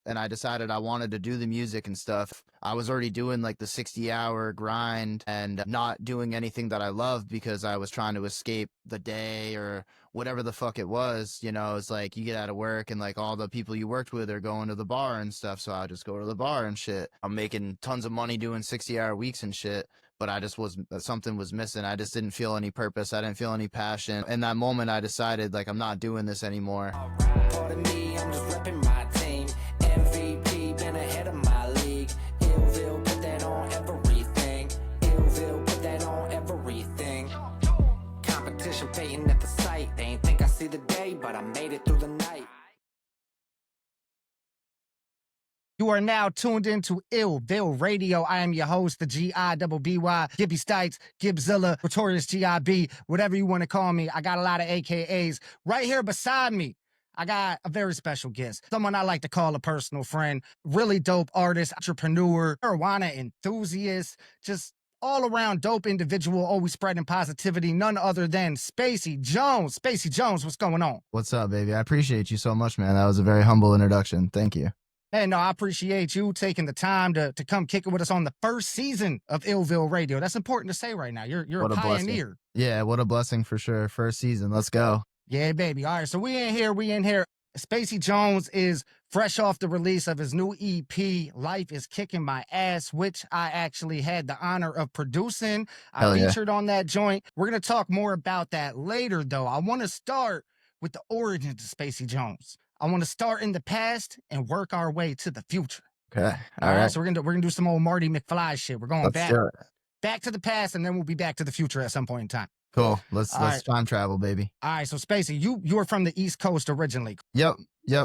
and I decided I wanted to do the music and stuff, I was already doing like the 60-hour grind and not doing anything that I loved because I was trying to escape the day or whatever the fuck it was. You know, it's like you get out of work and like all the people you worked with are going to the bar and stuff. So I just go to the bar and shit. I'm making tons of money doing 60-hour weeks and shit. But I just was, something was missing. I just didn't feel any purpose. I didn't feel any passion. In that moment, I decided like I'm not doing this anymore. Pardon me, I'm just repping my team. MVP, been ahead of my league. iLLViLLE, put that on everything. iLLViLLE, put that on everything. Competition fading at the sight. They ain't think I see the day, but I made it through the night. You are now tuned into iLLViLLE Radio. I am your host, the Gibby Gibby Stites, Gibzilla, Notorious GIB, whatever you want to call me. I got a lot of AKAs. Right here beside me, I got a very special guest, someone I like to call a personal friend, really dope artist, entrepreneur, marijuana enthusiast, just all around dope individual, always spreading positivity, none other than Spacey Jones. Spacey Jones, what's going on? What's up, baby? I appreciate you so much, man. That was a very humble introduction. Thank you. Hey, no, I appreciate you taking the time to come kick it with us on the first season of iLLViLLE Radio. That's important to say right now. You're What a a blessing. pioneer. Yeah, what a blessing for sure. First season. Let's go. Yeah, baby. All right, so we in here. Spacey Jones is fresh off the release of his new EP, Life is Kicking My Ass, which I actually had the honor of producing. Hell I yeah. featured on that joint. We're going to talk more about that later, though. I want to start with the origins of Spacey Jones. I want to start in the past and work our way to the future. Okay. All right. So we're gonna do some old Marty McFly shit. We're going Let's do it. back to the past, and then we'll be back to the future at some point in time. Cool. Let's right. time travel, baby. All right. So Spacey, you are from the East Coast originally. Yep.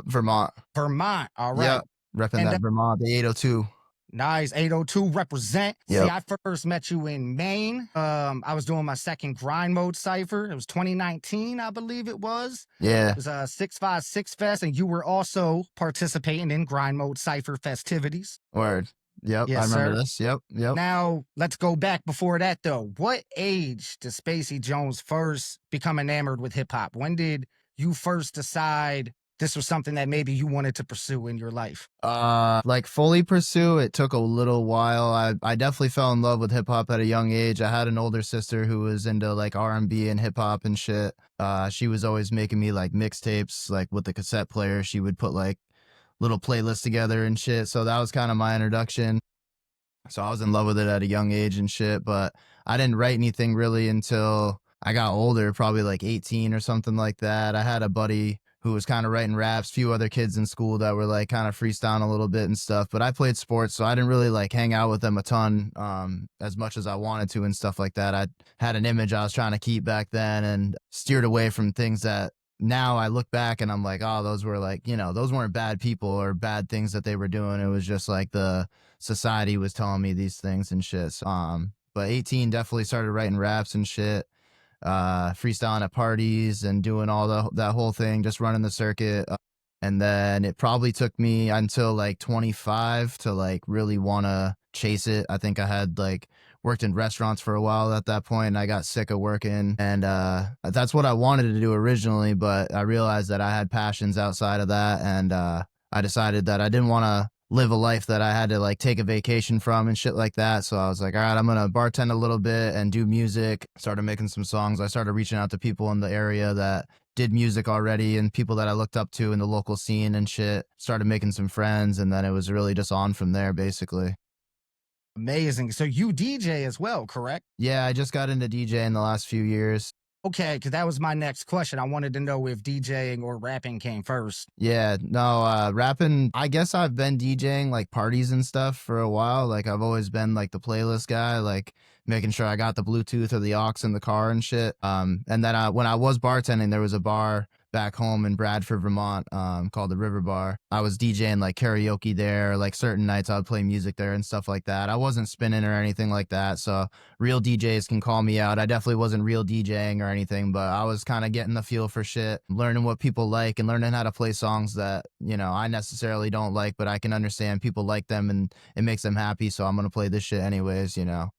Vermont. Vermont. All right. Yep. Repping that Vermont, the 802. Nice. 802 represent. Yep. See, I first met you in Maine. I was doing my second grind mode cipher. It was 2019, I believe it was. Yeah. It was a 656 Fest, and you were also participating in grind mode cipher festivities. Word. Yep. Yes, I remember sir. this. Yep. Now, let's go back before that, though. What age did Spacey Jones first become enamored with hip hop? When did you first decide this was something that maybe you wanted to pursue in your life? Like fully pursue, it took a little while. I definitely fell in love with hip hop at a young age. I had an older sister who was into like R&B and hip hop and shit. She was always making me like mixtapes, like with the cassette player. She would put like little playlists together and shit. So that was kind of my introduction. So I was in love with it at a young age and shit, but I didn't write anything really until I got older, probably like 18 or something like that. I had a buddy who was kind of writing raps, few other kids in school that were like kind of freestyling a little bit and stuff, but I played sports, so I didn't really like hang out with them a ton, as much as I wanted to and stuff like that. I had an image I was trying to keep back then and steered away from things that now I look back and I'm like, oh, those were like, you know, those weren't bad people or bad things that they were doing. It was just like the society was telling me these things and shit. So, but 18 definitely started writing raps and shit. Freestyling at parties and doing all that whole thing, just running the circuit. And then it probably took me until like 25 to like really want to chase it. I think I had like worked in restaurants for a while at that point and I got sick of working, and that's what I wanted to do originally, but I realized that I had passions outside of that, and I decided that I didn't want to live a life that I had to like take a vacation from and shit like that. So I was like, all right, I'm going to bartend a little bit and do music. Started making some songs. I started reaching out to people in the area that did music already and people that I looked up to in the local scene and shit. Started making some friends, and then it was really just on from there, basically. Amazing. So you DJ as well, correct? Yeah, I just got into DJ in the last few years. Okay, because that was my next question. I wanted to know if DJing or rapping came first. Yeah, no, rapping, I guess I've been DJing like parties and stuff for a while. Like I've always been like the playlist guy, like making sure I got the Bluetooth or the aux in the car and shit. And then when I was bartending, there was a bar back home in Bradford, Vermont, called the River Bar. I was DJing like karaoke there, like certain nights I would play music there and stuff like that. I wasn't spinning or anything like that, so real DJs can call me out. I definitely wasn't real DJing or anything, but I was kind of getting the feel for shit, learning what people like and learning how to play songs that, you know, I necessarily don't like, but I can understand people like them and it makes them happy, so I'm gonna play this shit anyways, you know.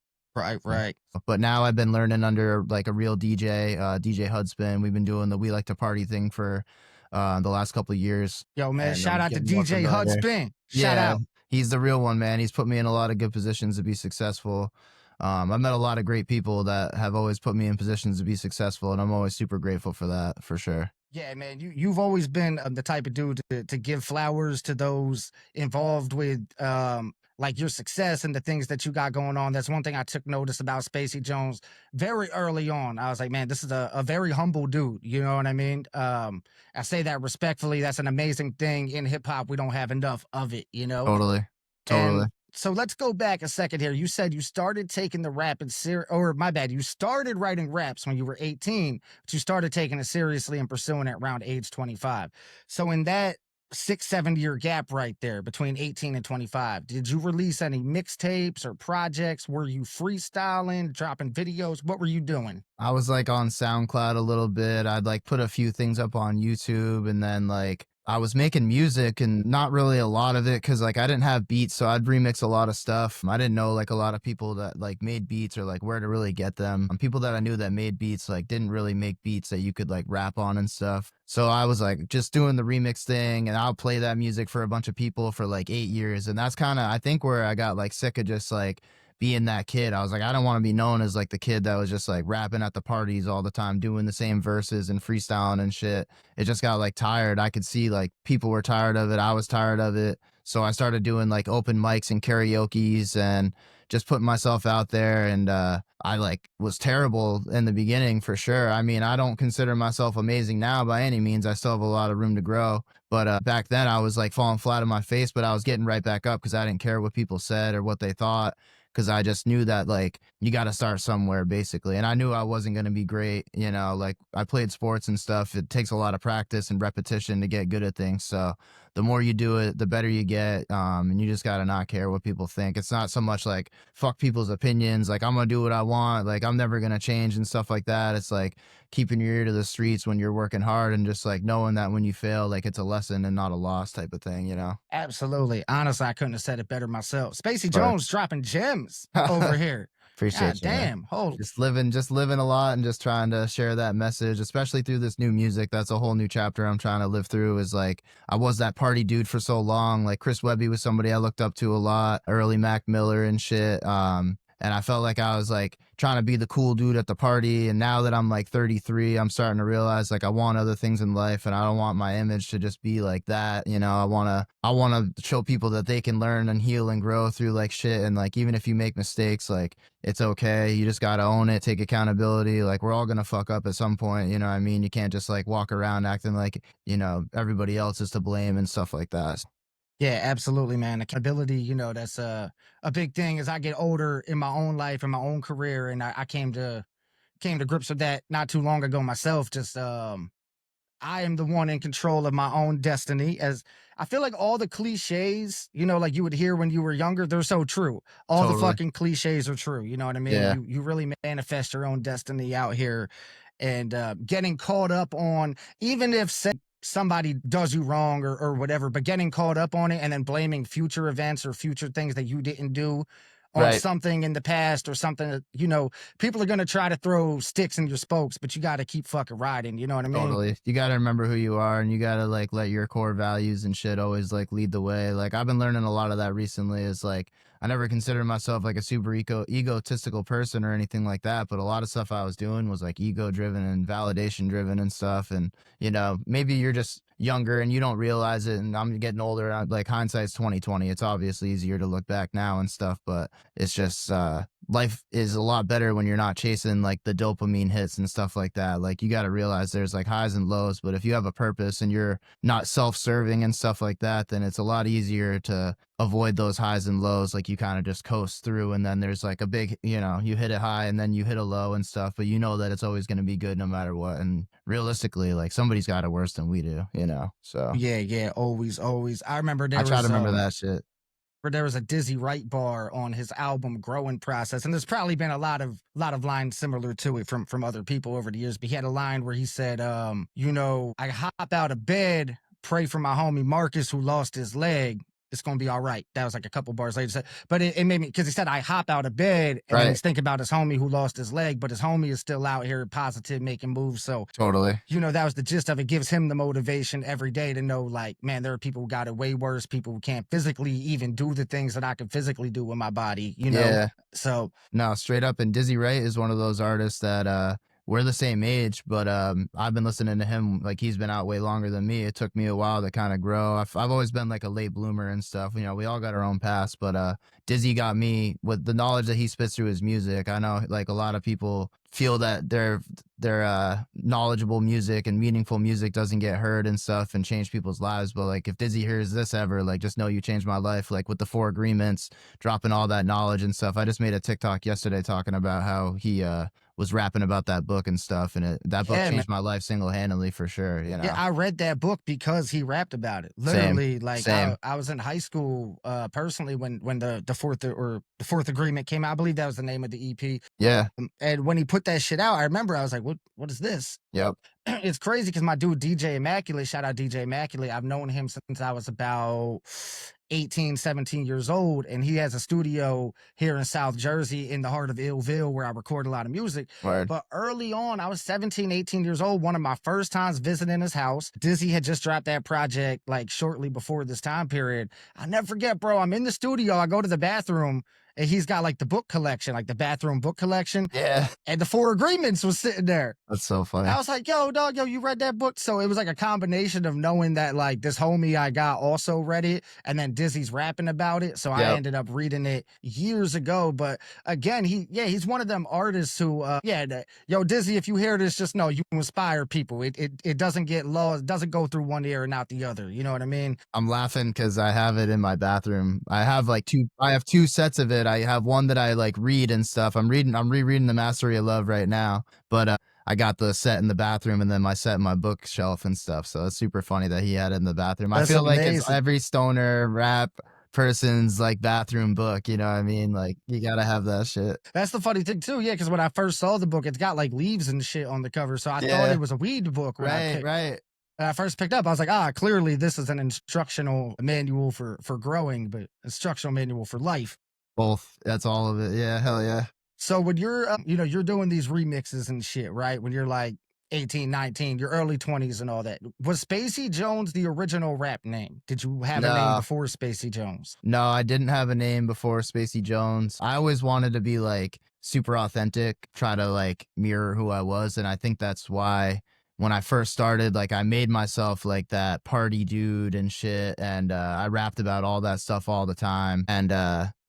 Right. But now I've been learning under like a real DJ, DJ Hudspin. We've been doing the We Like to Party thing for the last couple of years, Yo, man, and shout I'm out to getting more DJ familiar. Hudspin. Shout Yeah, out. he's the real one, man. He's put me in a lot of good positions to be successful. I've met a lot of great people that have always put me in positions to be successful, and I'm always super grateful for that, for sure. Yeah, man, you've always been the type of dude to give flowers to those involved with like your success and the things that you got going on. That's one thing I took notice about Spacey Jones very early on. I was like, man, this is a very humble dude. You know what I mean? I say that respectfully. That's an amazing thing in hip hop. We don't have enough of it, you know? Totally, totally. And so let's go back a second here. You said you started taking the rap and or my bad, you started writing raps when you were 18, but you started taking it seriously and pursuing it around age 25. So in that 6, 7 year gap right there between 18 and 25, did you release any mixtapes or projects? Were you freestyling, dropping videos? What were you doing? I was like on SoundCloud a little bit. I'd like put a few things up on YouTube, and then like I was making music and not really a lot of it because like I didn't have beats, so I'd remix a lot of stuff. I didn't know like a lot of people that like made beats or like where to really get them. People that I knew that made beats like didn't really make beats that you could like rap on and stuff. So I was like just doing the remix thing, and I'll play that music for a bunch of people for like 8 years. And that's kind of, I think, where I got like sick of just like being that kid. I was like, I don't want to be known as like the kid that was just like rapping at the parties all the time, doing the same verses and freestyling and shit. It just got like tired. I could see like people were tired of it. I was tired of it. So I started doing like open mics and karaoke's and just putting myself out there. And I like was terrible in the beginning for sure. I mean, I don't consider myself amazing now by any means. I still have a lot of room to grow. But back then I was like falling flat on my face, but I was getting right back up because I didn't care what people said or what they thought, because I just knew that like you got to start somewhere basically. And I knew I wasn't going to be great. You know, like I played sports and stuff. It takes a lot of practice and repetition to get good at things. So the more you do it, the better you get. And you just got to not care what people think. It's not so much like fuck people's opinions. Like I'm going to do what I want. Like I'm never going to change and stuff like that. It's like keeping your ear to the streets when you're working hard and just like knowing that when you fail, like it's a lesson and not a loss type of thing, you know? Absolutely. Honestly, I couldn't have said it better myself. Spacey But Jones dropping gems over here. God appreciate you, man. damn. Holy. Just living a lot and just trying to share that message, especially through this new music. That's a whole new chapter I'm trying to live through. Is like I was that party dude for so long. Like Chris Webby was somebody I looked up to a lot, early Mac Miller and shit. And I felt like I was like trying to be the cool dude at the party. And now that I'm like 33, I'm starting to realize like I want other things in life, and I don't want my image to just be like that. You know, I want to show people that they can learn and heal and grow through like shit. And like, even if you make mistakes, like it's okay. You just got to own it, take accountability. Like we're all going to fuck up at some point. You know what I mean? You can't just like walk around acting like, you know, everybody else is to blame and stuff like that. Yeah, absolutely, man. Accountability, that's a big thing as I get older in my own life, in my own career. And I came to grips with that not too long ago myself. Just I am the one in control of my own destiny. As I feel like all the cliches, like you would hear when you were younger, they're so true. All the Totally. fucking cliches are true. You know what I mean? Yeah. You really manifest your own destiny out here, and getting caught up on, even if say somebody does you wrong or whatever, but getting caught up on it and then blaming future events or future things that you didn't do on Right. something in the past or something that, people are going to try to throw sticks in your spokes, but you got to keep fucking riding. You know what I mean? Totally. You got to remember who you are, and you got to like let your core values and shit always like lead the way. Like I've been learning a lot of that recently. Is like I never considered myself like a super egotistical person or anything like that, but a lot of stuff I was doing was like ego driven and validation driven and stuff. And maybe you're just younger and you don't realize it, and I'm getting older. Like hindsight's 2020. It's obviously easier to look back now and stuff, but it's just life is a lot better when you're not chasing like the dopamine hits and stuff like that. Like you got to realize there's like highs and lows, but if you have a purpose and you're not self-serving and stuff like that, then it's a lot easier to avoid those highs and lows. Like you kind of just coast through, and then there's like a big, you hit a high and then you hit a low and stuff, but you know that it's always going to be good no matter what. And realistically, like somebody's got it worse than we do, so Yeah, yeah, always, always. I remember I try to remember that shit. there was a Dizzy Wright bar on his album Growing Process, and there's probably been a lot of lines similar to it from other people over the years. But he had a line where he said, I hop out of bed, pray for my homie Marcus who lost his leg. it's gonna be all right. That was like a couple bars later. But it made me, because he said I hop out of bed, and then Right. he's thinking about his homie who lost his leg, but his homie is still out here positive making moves. So Totally. that was the gist of it. Gives him the motivation every day to know, like, man, there are people who got it way worse, people who can't physically even do the things that I can physically do with my body. Yeah. So No, straight up. And Dizzy Wright is one of those artists that we're the same age, but I've been listening to him, like he's been out way longer than me. It took me a while to kind of grow. I've always been like a late bloomer and stuff. We all got our own past, but Dizzy got me with the knowledge that he spits through his music. I know like a lot of people feel that their knowledgeable music and meaningful music doesn't get heard and stuff and change people's lives, but like if Dizzy hears this ever, like just know you changed my life, like with the 4 Agreements, dropping all that knowledge and stuff. I just made a TikTok yesterday talking about how he was rapping about that book and stuff, and that book yeah, man. changed my life single-handedly for sure. Yeah, I read that book because he rapped about it. Literally, like same. I was in high school personally when the fourth agreement came out. I believe that was the name of the EP. Yeah. And when he put that shit out, I remember I was like, what is this? Yep. It's crazy because my dude DJ Immaculate, shout out DJ Immaculate, I've known him since I was about 18, 17 years old, and he has a studio here in South Jersey in the heart of iLLViLLE where I record a lot of music. Word. But early on, I was 17, 18 years old, one of my first times visiting his house. Dizzy had just dropped that project like shortly before this time period. I'll never forget, bro, I'm in the studio, I go to the bathroom, and he's got like the book collection, like the bathroom book collection. Yeah. And the 4 Agreements was sitting there. That's so funny. I was like, yo, dog, you read that book? So it was like a combination of knowing that like this homie I got also read it, and then Dizzy's rapping about it. So I ended up reading it years ago. But again, he's one of them artists who, yo, Dizzy, if you hear this, just know you inspire people. It doesn't get lost, it doesn't go through one ear and out the other. You know what I mean? I'm laughing because I have it in my bathroom. I have two sets of it. I have one that I like read and stuff. I'm rereading The Mastery of Love right now, but I got the set in the bathroom and then my set in my bookshelf and stuff. So it's super funny that he had it in the bathroom. That's I feel amazing. like it's every stoner rap person's like bathroom book, you know what I mean? Like you gotta have that shit. That's the funny thing too, yeah, because when I first saw the book, it's got like leaves and shit on the cover, so I thought it was a weed book. Right. When I first picked up, I was like, clearly this is an instructional manual for growing, but instructional manual for life. Both. That's all of it. Yeah, hell yeah. So when you're, you're doing these remixes and shit, right? When you're like 18, 19, your early 20s and all that, was Spacey Jones the original rap name? Did you have a name before Spacey Jones? No, I didn't have a name before Spacey Jones. I always wanted to be like super authentic, try to like mirror who I was. And I think that's why when I first started, like I made myself like that party dude and shit. And I rapped about all that stuff all the time. And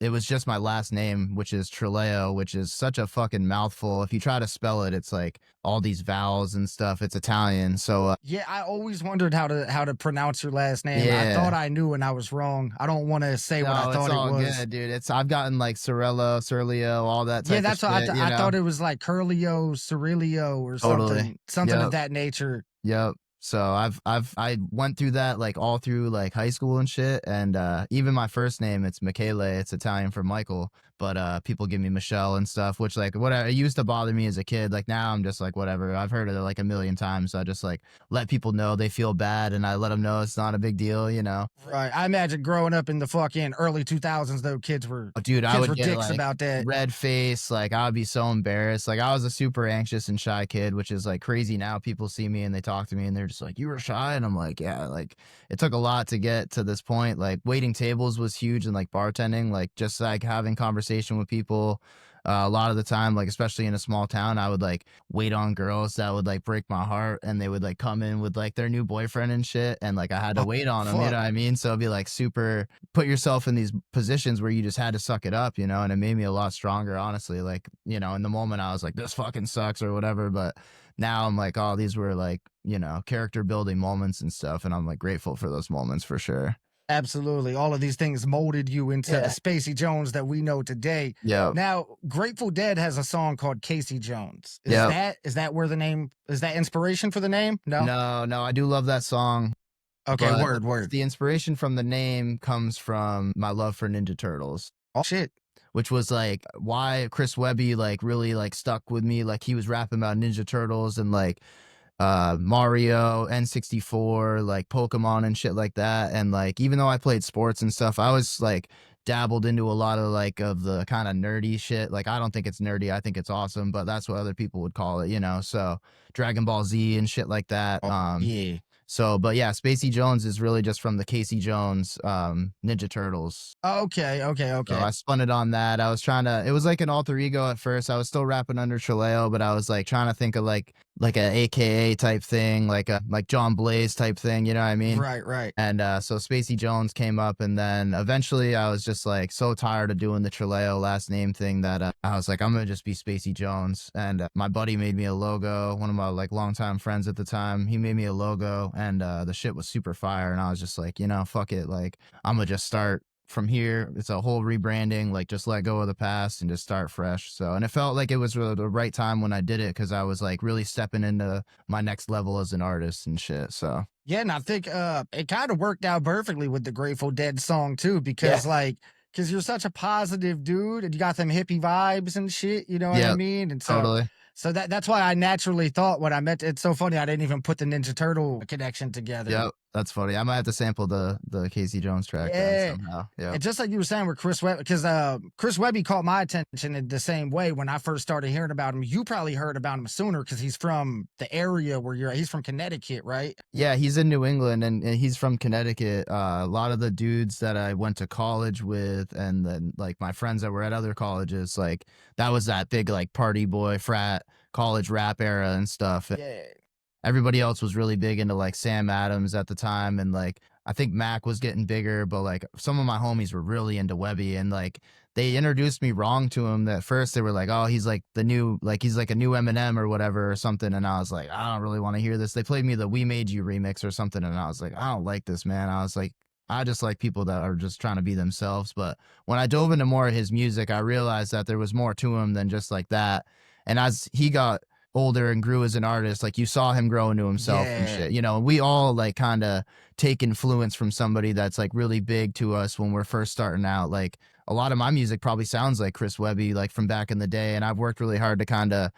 it was just my last name, which is Treleo, which is such a fucking mouthful. If you try to spell it, it's like all these vowels and stuff. It's Italian. So yeah, I always wondered how to pronounce your last name. Yeah. I thought I knew and I was wrong. I don't want to say what I thought it's all it was. Good, dude. I've gotten like Cirello, Surlio, all that type that's of what shit, I thought it was like Curlio, Cirilio or Totally. something of that nature. Yep. So I went through that like all through like high school and shit, and even my first name, it's Michele. It's Italian for Michael, but people give me Michelle and stuff, which like whatever, it used to bother me as a kid. Like now I'm just like whatever. I've heard it like a million times, so I just like let people know they feel bad, and I let them know it's not a big deal, you know. Right. I imagine growing up in the fucking early 2000s, though, kids were I would were get dicks like about that. red face, like I would be so embarrassed. Like I was a super anxious and shy kid, which is like crazy now. People see me and they talk to me and they're just like, "You were shy," and I'm like, "Yeah." Like it took a lot to get to this point. Like waiting tables was huge, and like bartending, like just like having conversation with people. A lot of the time, like especially in a small town, I would like wait on girls that would like break my heart, and they would like come in with like their new boyfriend and shit, and like I had to wait on them, you know what I mean? So it'd be like super put yourself in these positions where you just had to suck it up, you know, and it made me a lot stronger, honestly. Like, you know, in the moment I was like, this fucking sucks or whatever, but now I'm like, oh, these were like, you know, character building moments and stuff, and I'm like grateful for those moments for sure. Absolutely. All of these things molded you into the Spacey Jones that we know today. Yeah. Now, Grateful Dead has a song called Casey Jones. Is that where the name, is that inspiration for the name? No, I do love that song. Okay, word. The inspiration from the name comes from my love for Ninja Turtles. Oh shit. Which was like why Chris Webby like really like stuck with me. Like he was rapping about Ninja Turtles and like Mario, N64, like Pokemon and shit like that. And like even though I played sports and stuff, I was like dabbled into a lot of like of the kind of nerdy shit. Like I don't think it's nerdy, I think it's awesome, but that's what other people would call it, you know. So Dragon Ball Z and shit like that. Oh, yeah. So but yeah, Spacey Jones is really just from the Casey Jones Ninja Turtles. Okay, okay, So okay. I spun it on that. I was trying to, it was like an alter ego at first. I was still rapping under Chaleo, but I was like trying to think of like a AKA type thing, like John Blaze type thing, you know what I mean? Right, right. And so Spacey Jones came up, and then eventually I was just like so tired of doing the Treleo last name thing that I was like, I'm gonna just be Spacey Jones. And my buddy made me a logo. One of my like longtime friends at the time, he made me a logo, and the shit was super fire. And I was just like, you know, fuck it, like I'm gonna just start from here. It's a whole rebranding, like just let go of the past and just start fresh. So, and it felt like it was the right time when I did it, because I was like really stepping into my next level as an artist and shit. So Yeah, and I think it kind of worked out perfectly with the Grateful Dead song too, yeah, because because you're such a positive dude and you got them hippie vibes and shit, you know what I yeah, mean? And totally. so that's why I naturally thought when I met, it's so funny I didn't even put the Ninja Turtle connection together. Yep, that's funny. I might have to sample the Casey Jones track then Yeah. somehow. And Yep. just like you were saying with Chris Webby, because Chris Webby caught my attention in the same way when I first started hearing about him. You probably heard about him sooner because he's from the area where he's from Connecticut, right? Yeah, he's in New England, and he's from Connecticut. A lot of the dudes that I went to college with, and then like my friends that were at other colleges, like that was that big like party boy frat college rap era and stuff. Yeah. Everybody else was really big into like Sam Adams at the time, and like I think Mac was getting bigger, but like some of my homies were really into Webby, and like they introduced me wrong to him. At first they were like, oh, he's like the new, like he's like a new Eminem or whatever or something, and I was like, I don't really want to hear this. They played me the We Made You remix or something, and I was like, I don't like this, man. I was like, I just like people that are just trying to be themselves. But when I dove into more of his music, I realized that there was more to him than just like that. And as he got older and grew as an artist, like you saw him grow into himself and Yeah. shit. You know, we all like kind of take influence from somebody that's like really big to us when we're first starting out. Like a lot of my music probably sounds like Chris Webby, like from back in the day. And I've worked really hard to kind of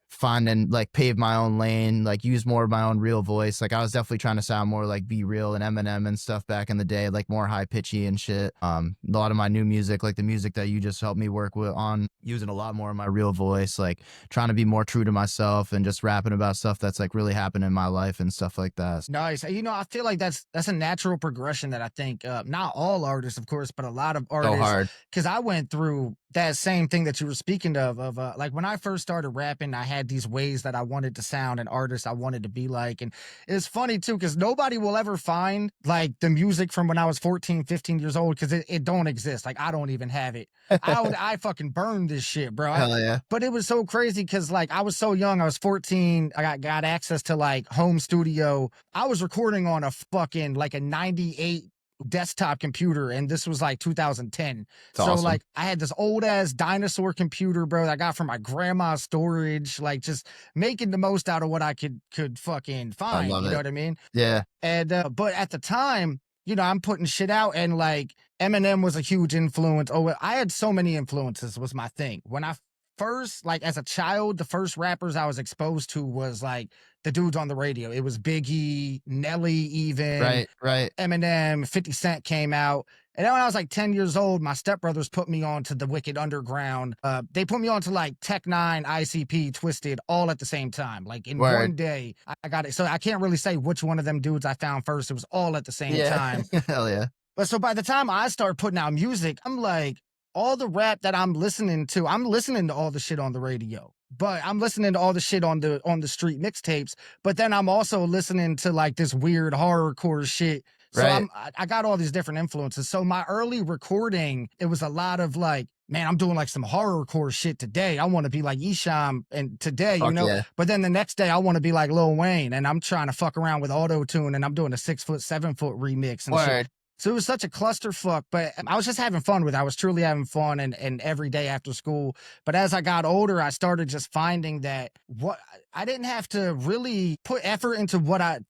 find and like pave my own lane, like use more of my own real voice. Like I was definitely trying to sound more like Be Real and Eminem and stuff back in the day, like more high pitchy and shit. A lot of my new music, like the music that you just helped me work with on, using a lot more of my real voice, like trying to be more true to myself and just rapping about stuff that's like really happened in my life and stuff like that. Nice. You know, I feel like that's a natural progression that I think not all artists, of course, but a lot of So artists. hard. Because I went through that same thing that you were speaking of like when I first started rapping, I had these ways that I wanted to sound and artists I wanted to be like. And it's funny too, because nobody will ever find like the music from when I was 14, 15 years old, because it don't exist. Like I don't even have it. I fucking burned this shit, bro. Hell yeah. But it was so crazy because like I was so young. I was 14. I got access to like home studio. I was recording on a fucking like a 98 desktop computer, and this was like 2010. It's So awesome. like I had this old ass dinosaur computer, bro, that I got from my grandma's storage, like just making the most out of what I could fucking I find. love You know it. what I mean? Yeah. And but at the time, you know, I'm putting shit out, and like Eminem was a huge influence. Oh, I had so many influences was my thing. When I first, like as a child, the first rappers I was exposed to was like the dudes on the radio. It was Biggie, Nelly, even Right. Right. Eminem, 50 Cent came out. And then when I was like 10 years old, my stepbrothers put me on to the Wicked Underground. They put me on to like Tech Nine, ICP, Twisted, all at the same time. Like in Word. one day, I got it. So I can't really say which one of them dudes I found first. It was all at the same Yeah. time. Hell yeah. But so by the time I start putting out music, I'm like, all the rap that I'm listening to all the shit on the radio. But I'm listening to all the shit on the street mixtapes. But then I'm also listening to like this weird horrorcore shit. So Right. I got all these different influences. So my early recording, it was a lot of like, man, I'm doing like some horrorcore shit today. I want to be like Esham and today, you Fuck know. yeah. But then the next day I want to be like Lil Wayne, and I'm trying to fuck around with auto tune, and I'm doing a 6 foot, 7 foot remix and shit. Word. So it was such a clusterfuck, but I was just having fun with it. I was truly having fun, and every day after school. But as I got older, I started just finding that what I didn't have to really put effort into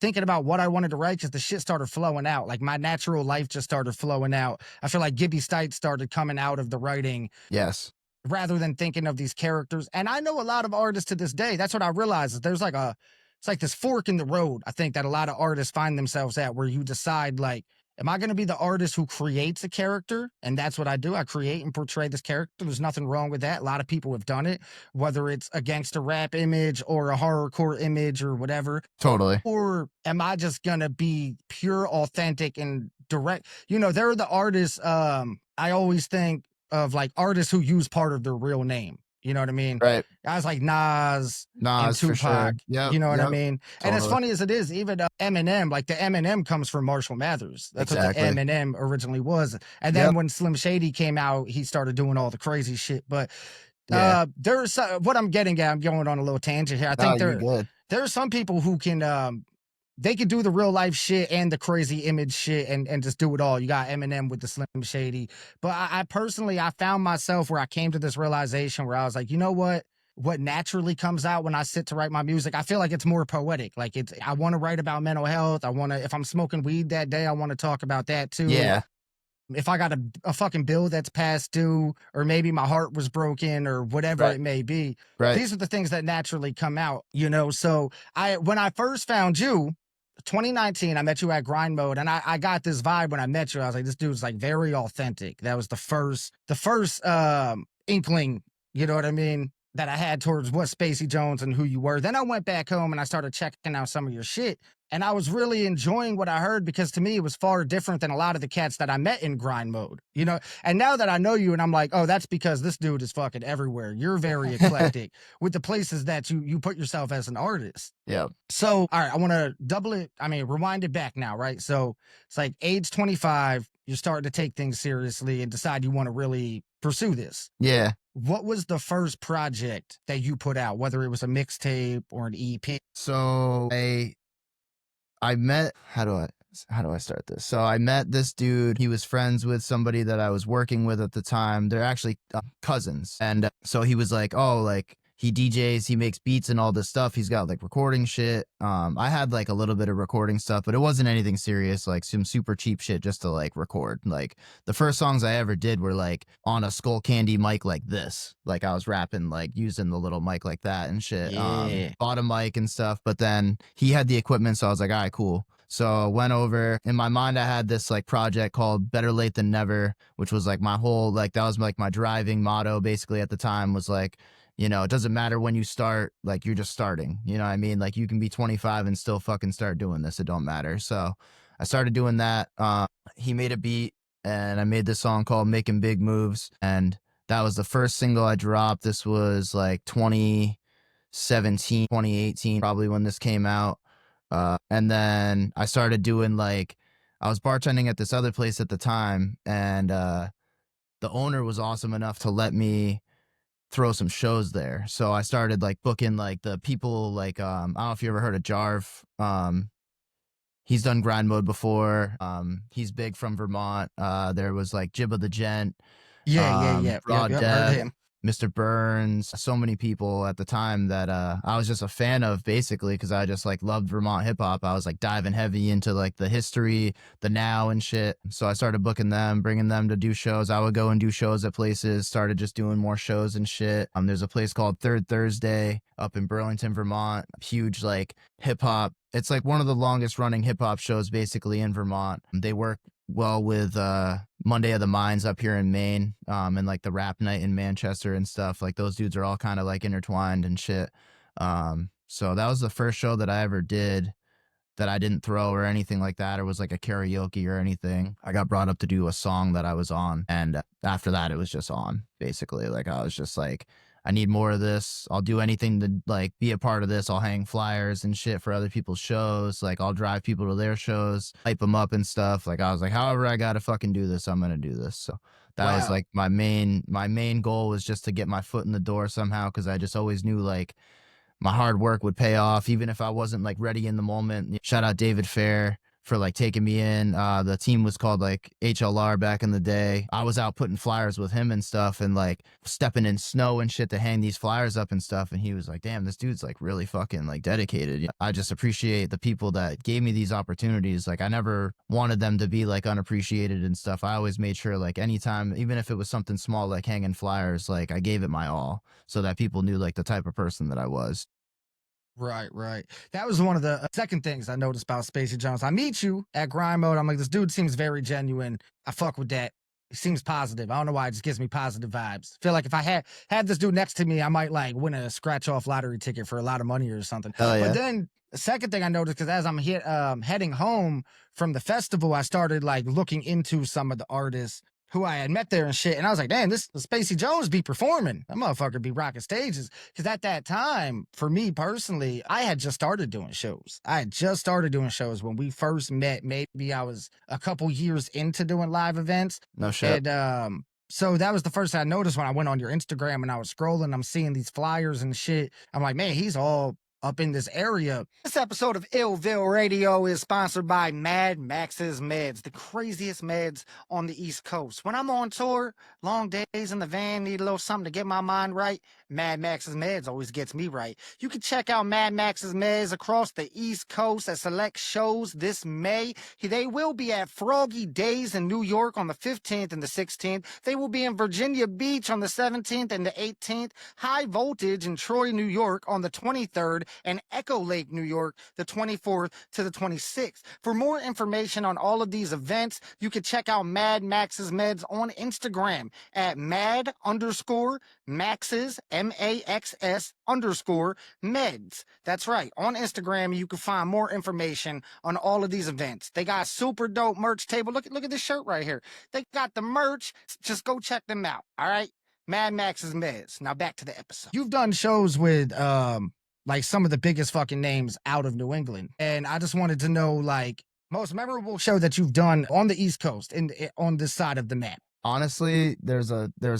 thinking about what I wanted to write, because the shit started flowing out. Like my natural life just started flowing out. I feel like Gibby Stites started coming out of the writing Yes. rather than thinking of these characters. And I know a lot of artists to this day. That's what I realized, is there's like it's like this fork in the road, I think, that a lot of artists find themselves at, where you decide, like, am I going to be the artist who creates a character? And that's what I do. I create and portray this character. There's nothing wrong with that. A lot of people have done it, whether it's a gangster rap image or a horrorcore image or whatever. Totally. Or am I just going to be pure, authentic, and direct? You know, there are the artists, I always think of, like, artists who use part of their real name. You know what I mean? Right. Guys like Nas and Nas for sure. Tupac. Yep. You know what I Yep. mean? And as Totally. funny as it is, even Eminem, like the Eminem comes from Marshall Mathers. That's Exactly. what the Eminem originally was. And then when Slim Shady came out, he started doing all the crazy shit. But Yeah. there's what I'm getting at. I'm going on a little tangent here. I No, think you're good. there are some people who can they could do the real life shit and the crazy image shit and just do it all. You got Eminem with the Slim Shady. But I personally, I found myself where I came to this realization where I was like, you know what naturally comes out when I sit to write my music, I feel like it's more poetic. Like, I want to write about mental health. I want to, if I'm smoking weed that day, I want to talk about that too. Yeah. If I got a fucking bill that's past due, or maybe my heart was broken, or whatever Right. it may be, Right. these are the things that naturally come out, you know? So when I first found you, 2019, I met you at Grind Mode, and I got this vibe when I met you. I was like, this dude's like very authentic. That was the first inkling, you know what I mean, that I had towards what Spacey Jones and who you were. Then I went back home and I started checking out some of your shit. And I was really enjoying what I heard, because to me, it was far different than a lot of the cats that I met in Grind Mode, you know? And now that I know you, and I'm like, oh, that's because this dude is fucking everywhere. You're very eclectic with the places that you put yourself as an artist. Yeah. So, all right, I want to rewind it back now, right? So it's like age 25, you're starting to take things seriously and decide you want to really pursue this. Yeah. What was the first project that you put out, whether it was a mixtape or an EP? So I met, how do I start this? So I met this dude. He was friends with somebody that I was working with at the time. They're actually cousins. And so he was like, oh, like, he DJs, he makes beats and all this stuff. He's got like recording shit. I had like a little bit of recording stuff, but it wasn't anything serious, like some super cheap shit just to like record. Like the first songs I ever did were like on a Skull Candy mic like this. Like I was rapping, like using the little mic like that and shit. Yeah. Bought a mic and stuff, but then he had the equipment. So I was like, all right, cool. So I went over. In my mind, I had this like project called Better Late Than Never, which was like my whole, like, that was like my driving motto basically at the time, was like, you know, it doesn't matter when you start, like, you're just starting. You know what I mean? Like, you can be 25 and still fucking start doing this. It don't matter. So I started doing that. He made a beat and I made this song called Making Big Moves. And that was the first single I dropped. This was like 2017, 2018, probably when this came out. And then I started doing, like, I was bartending at this other place at the time, and the owner was awesome enough to let me throw some shows there. So I started like booking like the people, like, I don't know if you ever heard of Jarv. He's done Grind Mode before. He's big from Vermont. There was like Jibba the Gent. Yeah. Raw Heard Dev, him. Mr. Burns, so many people at the time that I was just a fan of, basically, because I just like loved Vermont hip hop. I was like diving heavy into like the history, the now and shit. So I started booking them, bringing them to do shows. I would go and do shows at places, started just doing more shows and shit. There's a place called Third Thursday up in Burlington, Vermont. Huge like hip hop. It's like one of the longest running hip hop shows basically in Vermont. They work well with Monday of the Minds up here in Maine, and like the Rap Night in Manchester and stuff. Like those dudes are all kind of like intertwined and shit. So that was the first show that I ever did that I didn't throw or anything like that, or was like a karaoke or anything. I got brought up to do a song that I was on, and after that it was just on, basically. Like I was just like, I need more of this. I'll do anything to like be a part of this. I'll hang flyers and shit for other people's shows. Like I'll drive people to their shows, hype them up and stuff. Like I was like, however I got to fucking do this, I'm going to do this. So that was like my main goal, was just to get my foot in the door somehow. Cause I just always knew like my hard work would pay off, even if I wasn't like ready in the moment. Shout out David Fair for like taking me in. The team was called like HLR back in the day. I was out putting flyers with him and stuff, and like stepping in snow and shit to hang these flyers up and stuff. And he was like, damn, this dude's like really fucking like dedicated. I just appreciate the people that gave me these opportunities. Like I never wanted them to be like unappreciated and stuff. I always made sure like anytime, even if it was something small, like hanging flyers, like I gave it my all so that people knew like the type of person that I was. Right, right. That was one of the second things I noticed about Spacey Jones. I meet you at grind mode. I'm like, this dude seems very genuine. I fuck with that. He seems positive. I don't know why it just gives me positive vibes. Feel like if I had this dude next to me, I might like win a scratch off lottery ticket for a lot of money or something. Hell But yeah. then the second thing I noticed, because as I'm heading home from the festival, I started like looking into some of the artists who I had met there and shit. And I was like, damn, this Spacey Jones be performing. That motherfucker be rocking stages. Because at that time, for me personally, I had just started doing shows. I had just started doing shows when we first met. Maybe I was a couple years into doing live events. No shit. And so that was the first thing I noticed when I went on your Instagram and I was scrolling. I'm seeing these flyers and shit. I'm like, man, he's all up in this area. This episode of iLLViLLE Radio is sponsored by Mad Max's Meds, the craziest meds on the East Coast. When I'm on tour, long days in the van, need a little something to get my mind right, Mad Max's Meds always gets me right. You can check out Mad Max's Meds across the East Coast at select shows this May. They will be at Froggy Days in New York on the 15th and the 16th. They will be in Virginia Beach on the 17th and the 18th. High Voltage in Troy, New York on the 23rd, and Echo Lake, New York, the 24th to the 26th. For more information on all of these events, you can check out Mad Max's Meds on Instagram at mad_maxes, MAXS_meds. That's right. On Instagram, you can find more information on all of these events. They got super dope merch table. Look at this shirt right here. They got the merch. Just go check them out. All right. Mad Max's Meds. Now back to the episode. You've done shows with like some of the biggest fucking names out of New England. And I just wanted to know like most memorable show that you've done on the East Coast on this side of the map. Honestly, there's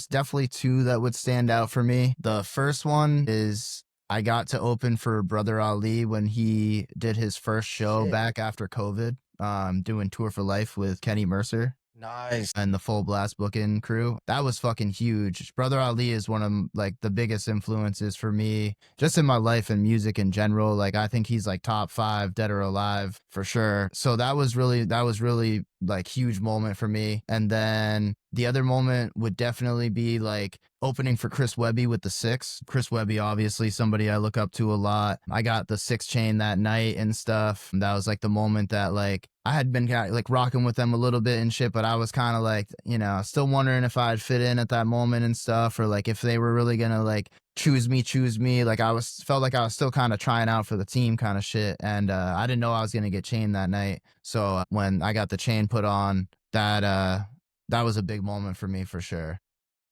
definitely two that would stand out for me. The first one is I got to open for Brother Ali when he did his first show back after COVID, doing Tour for Life with Kenny Mercer. Nice. And the Full Blast booking crew. That was fucking huge. Brother Ali is one of like the biggest influences for me just in my life and music in general. Like I think he's like top 5 dead or alive for sure. So that was really like huge moment for me. And then the other moment would definitely be like opening for Chris Webby with the 6. Chris Webby, obviously somebody I look up to a lot. I got the 6 chain that night and stuff. That was like the moment that like I had been like rocking with them a little bit and shit, but I was kind of like, you know, still wondering if I'd fit in at that moment and stuff, or like if they were really gonna like choose me. Like felt like I was still kind of trying out for the team kind of shit. And I didn't know I was gonna get chained that night. So when I got the chain put on, that was a big moment for me for sure.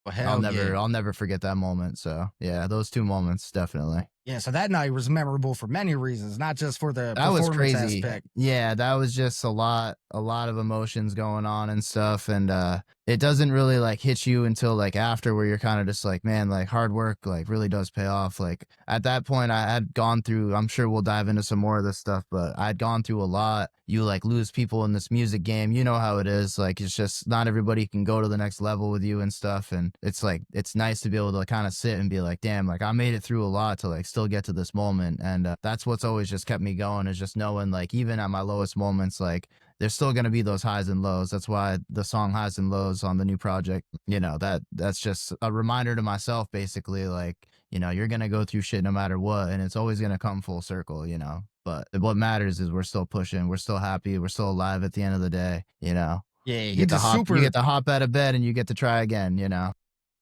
Well, I'll never forget that moment. So yeah, those two moments definitely. Yeah, so that night was memorable for many reasons, not just for the That was performance crazy. aspect. Yeah, that was just a lot of emotions going on and stuff. And it doesn't really like hit you until like after, where you're kind of just like, man, like hard work like really does pay off. Like at that point I had gone through, I'm sure we'll dive into some more of this stuff, but I'd gone through a lot. You like lose people in this music game. You know how it is. Like it's just not everybody can go to the next level with you and stuff. And it's like, it's nice to be able to kind of sit and be like, damn, like I made it through a lot to like still get to this moment. And that's what's always just kept me going, is just knowing like even at my lowest moments, like there's still going to be those highs and lows. That's why the song Highs and Lows on the new project, you know, that's just a reminder to myself, basically, like, you know, you're going to go through shit no matter what, and it's always going to come full circle, you know. But what matters is we're still pushing, we're still happy, we're still alive at the end of the day, you know. Yeah, You get to hop out of bed and you get to try again, you know.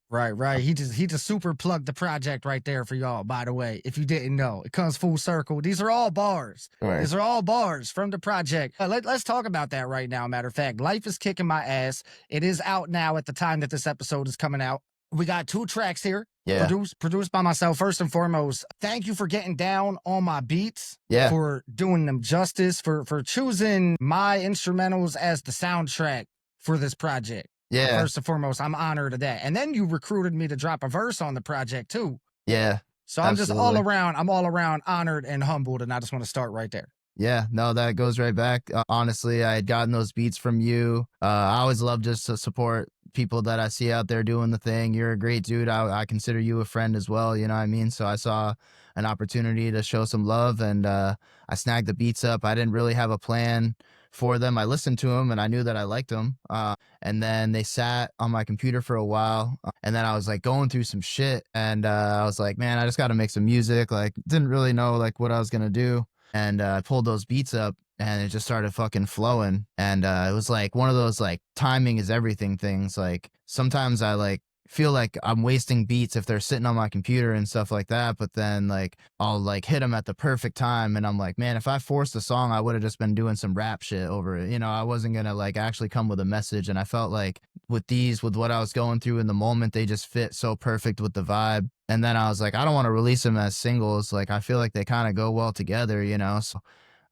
Right. He just super plugged the project right there for y'all, by the way. If you didn't know, it comes full circle. These are all bars. Right. These are all bars from the project. Let's talk about that right now. Matter of fact, Life is Kicking My Ass. It is out now at the time that this episode is coming out. We got 2 tracks here. Yeah. Produced by myself. First and foremost, thank you for getting down on my beats. Yeah. For doing them justice, for choosing my instrumentals as the soundtrack for this project. Yeah. First and foremost, I'm honored of that. And then you recruited me to drop a verse on the project too. Yeah. So I'm absolutely. I'm all around honored and humbled. And I just want to start right there. Yeah, no, that goes right back. Honestly, I had gotten those beats from you. I always love just to support people that I see out there doing the thing. You're a great dude. I consider you a friend as well. You know what I mean? So I saw an opportunity to show some love, and I snagged the beats up. I didn't really have a plan for them. I listened to them and I knew that I liked them. And then they sat on my computer for a while. And then I was like going through some shit. And I was like, man, I just got to make some music. Like, didn't really know like what I was going to do. And I pulled those beats up and it just started fucking flowing. And it was like one of those like timing is everything things. Like sometimes I like feel like I'm wasting beats if they're sitting on my computer and stuff like that. But then like I'll like hit them at the perfect time. And I'm like, man, if I forced a song, I would have just been doing some rap shit over it. You know, I wasn't going to like actually come with a message. And I felt like with these, with what I was going through in the moment, they just fit so perfect with the vibe. And then I was like, I don't want to release them as singles. Like, I feel like they kind of go well together, you know? So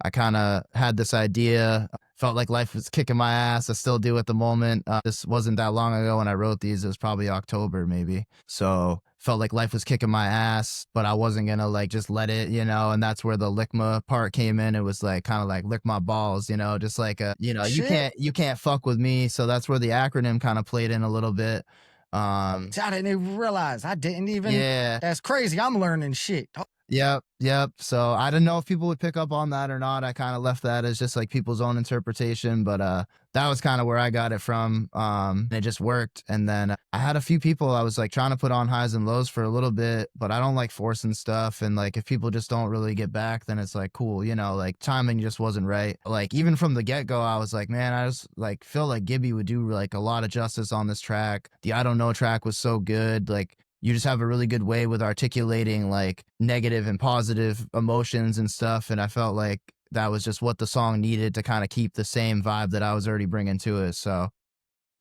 I kind of had this idea, felt like life was kicking my ass. I still do at the moment. This wasn't that long ago when I wrote these. It was probably October maybe. So felt like life was kicking my ass, but I wasn't going to like just let it, you know, and that's where the lickma part came in. It was like kind of like lick my balls, you know, just like, you know, Shit. you can't fuck with me. So that's where the acronym kind of played in a little bit. See, I didn't even realize. I didn't even. Yeah. That's crazy. I'm learning shit. Yep, yep. So I didn't know if people would pick up on that or not. I kind of left that as just like people's own interpretation, but that was kind of where I got it from. And it just worked. And then I had a few people I was like trying to put on highs and lows for a little bit, but I don't like forcing stuff. And like if people just don't really get back, then it's like cool, you know, like timing just wasn't right. Like even from the get-go, I was like, man, I just like feel like Gibby would do like a lot of justice on this track. The I Don't Know track was so good. Like you just have a really good way with articulating like negative and positive emotions and stuff. And I felt like that was just what the song needed to kind of keep the same vibe that I was already bringing to it. So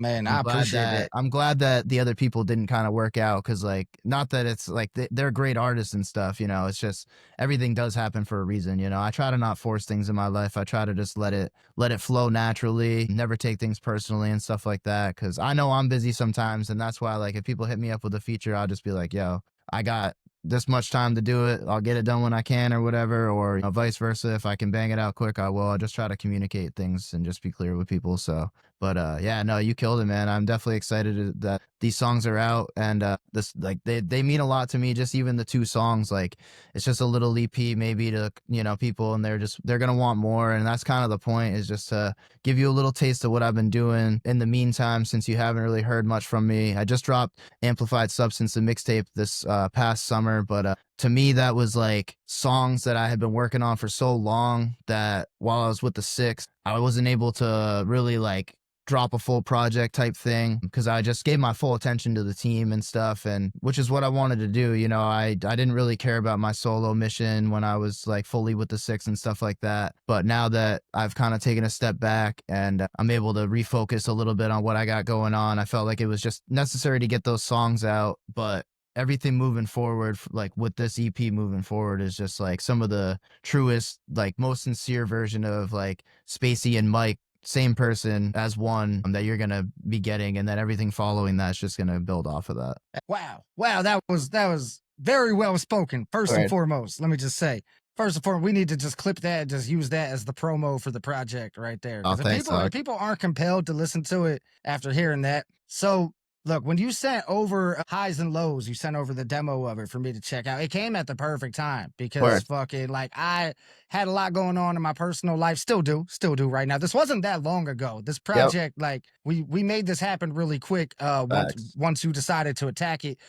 Man, I appreciate that. I'm glad that the other people didn't kind of work out because like not that it's like they're great artists and stuff, you know. It's just everything does happen for a reason, you know. I try to not force things in my life. I try to just let it flow naturally, never take things personally and stuff like that because I know I'm busy sometimes, and that's why like if people hit me up with a feature, I'll just be like, yo, I got this much time to do it. I'll get it done when I can or whatever, or you know, vice versa. If I can bang it out quick, I will. I'll just try to communicate things and just be clear with people. So, but yeah, no, you killed it, man. I'm definitely excited that these songs are out, and this like they mean a lot to me. Just even the two songs, like it's just a little EP maybe to you know people, and they're gonna want more, and that's kind of the point is just to give you a little taste of what I've been doing in the meantime since you haven't really heard much from me. I just dropped Amplified Substance, the mixtape this past summer, but to me that was like songs that I had been working on for so long that while I was with the Six, I wasn't able to really like drop a full project type thing because I just gave my full attention to the team and stuff, and which is what I wanted to do. You know, I didn't really care about my solo mission when I was like fully with the Six and stuff like that. But now that I've kind of taken a step back and I'm able to refocus a little bit on what I got going on, I felt like it was just necessary to get those songs out. But everything moving forward, like with this EP moving forward, is just like some of the truest, like most sincere version of like Spacey and Mike, same person as one that you're gonna be getting, and then everything following that's just gonna build off of that. Wow, that was very well spoken. First and Right. foremost, let me just say, first and foremost, we need to just clip that, just use that as the promo for the project right there. Oh, Because thanks, if dog. people aren't compelled to listen to it after hearing that, so look, when you sent over highs and lows, you sent over the demo of it for me to check out. It came at the perfect time because Word. fucking like I had a lot going on in my personal life, still do right now. This wasn't that long ago. This Yep. project, like we made this happen really quick. Facts. Once you decided to attack it.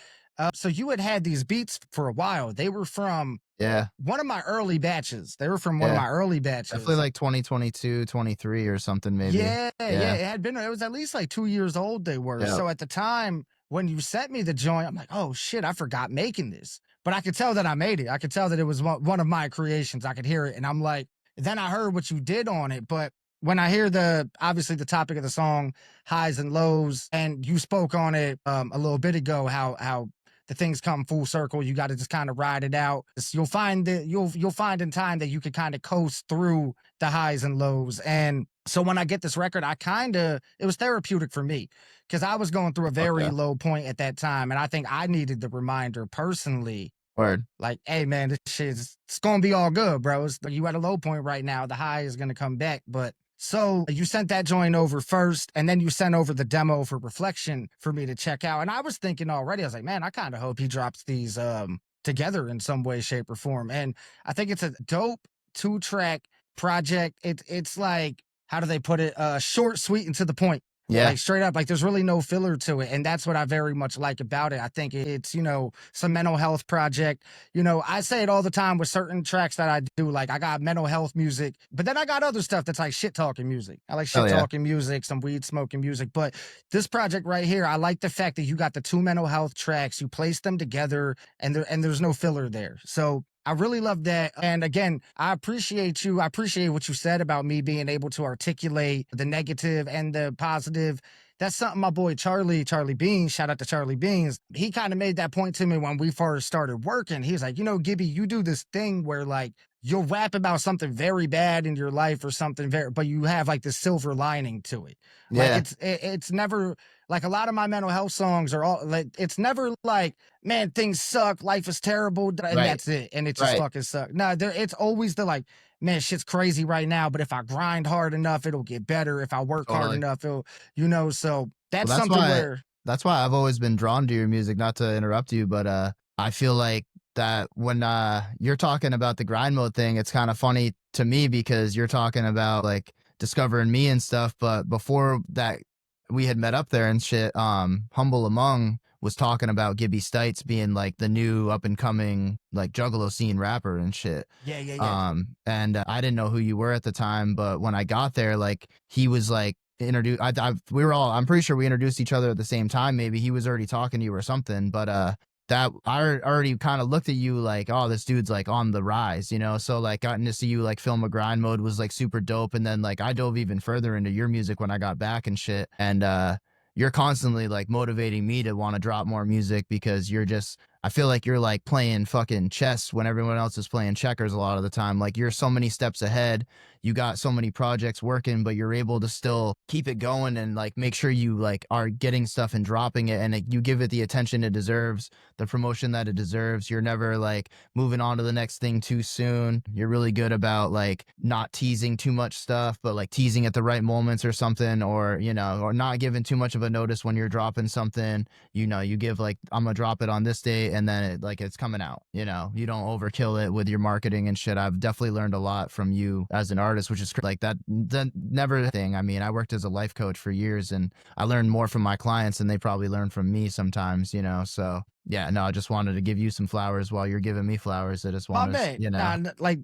So you had these beats for a while. They were from Yeah. one of my early batches. They were from one of Yeah. my early Definitely batches. like 2022, 23 or something maybe. Yeah, Yeah. it had been, it was at least like 2 years old they were. Yep. So at the time when you sent me the joint, I'm like, oh shit, I forgot making this. But I could tell that I made it. I could tell that it was one of my creations. I could hear it. And I'm like, then I heard what you did on it. But when I hear obviously the topic of the song, highs and lows, and you spoke on it a little bit ago, how the things come full circle. You got to just kind of ride it out. You'll find that you'll find in time that you can kind of coast through the highs and lows. And so when I get this record, it was therapeutic for me because I was going through a very Okay. low point at that time. And I think I needed the reminder personally, Word. like, hey man, this shit it's gonna be all good, bro. You at a low point right now. The high is gonna come back. But so you sent that joint over first, and then you sent over the demo for Reflection for me to check out. And I was thinking already, I was like, man, I kind of hope he drops these together in some way, shape, or form. And I think it's a dope 2-track project. It's like how do they put it? Short, sweet, and to the point. Yeah. Like straight up, like there's really no filler to it. And that's what I very much like about it. I think it's, some mental health project. I say it all the time with certain tracks that I do. Like I got mental health music, but then I got other stuff that's like shit talking music. I like Oh shit yeah. talking music, some weed smoking music. But this project right here, I like the fact that you got the two mental health tracks, you place them together, and there's no filler there. So I really love that. And again, I appreciate you. I appreciate what you said about me being able to articulate the negative and the positive. That's something my boy Charlie Beans, shout out to Charlie Beans. He kind of made that point to me when we first started working. He's like, Gibby, you do this thing where like you'll rap about something very bad in your life or something but you have like this silver lining to it. Like Yeah. it's never like a lot of my mental health songs are all like, it's never like, man, things suck, life is terrible, and Right. that's it. And it just Right. fucking sucks. No, it's always the like, man, shit's crazy right now, but if I grind hard enough, it'll get better. If I work hard Totally. enough, so that's Well, that's something why where, that's why I've always been drawn to your music, not to interrupt you, but I feel like that when you're talking about the grind mode thing, it's kind of funny to me because you're talking about like discovering me and stuff, but before that we had met up there and shit, Humble Among was talking about Gibby Stites being like the new up and coming like juggalo scene rapper and shit. yeah. And I didn't know who you were at the time, but when I got there, like he was like introduced. We were all. I'm pretty sure we introduced each other at the same time. Maybe he was already talking to you or something. But that I already kind of looked at you like, oh, this dude's like on the rise, So like gotten to see you like film a grind mode was like super dope. And then like I dove even further into your music when I got back and shit. And you're constantly like motivating me to want to drop more music because I feel like you're like playing fucking chess when everyone else is playing checkers a lot of the time. Like you're so many steps ahead. You got so many projects working, but you're able to still keep it going and like make sure you like are getting stuff and dropping it and you give it the attention it deserves, the promotion that it deserves. You're never like moving on to the next thing too soon. You're really good about like not teasing too much stuff, but like teasing at the right moments or something, or or not giving too much of a notice when you're dropping something. You give like, I'm gonna drop it on this day and then it's coming out. You don't overkill it with your marketing and shit. I've definitely learned a lot from you as an artist, which is like that never thing. I mean, I worked as a life coach for years and I learned more from my clients than they probably learn from me sometimes, so yeah, no, I just wanted to give you some flowers while you're giving me flowers. I just My want bad. to, Like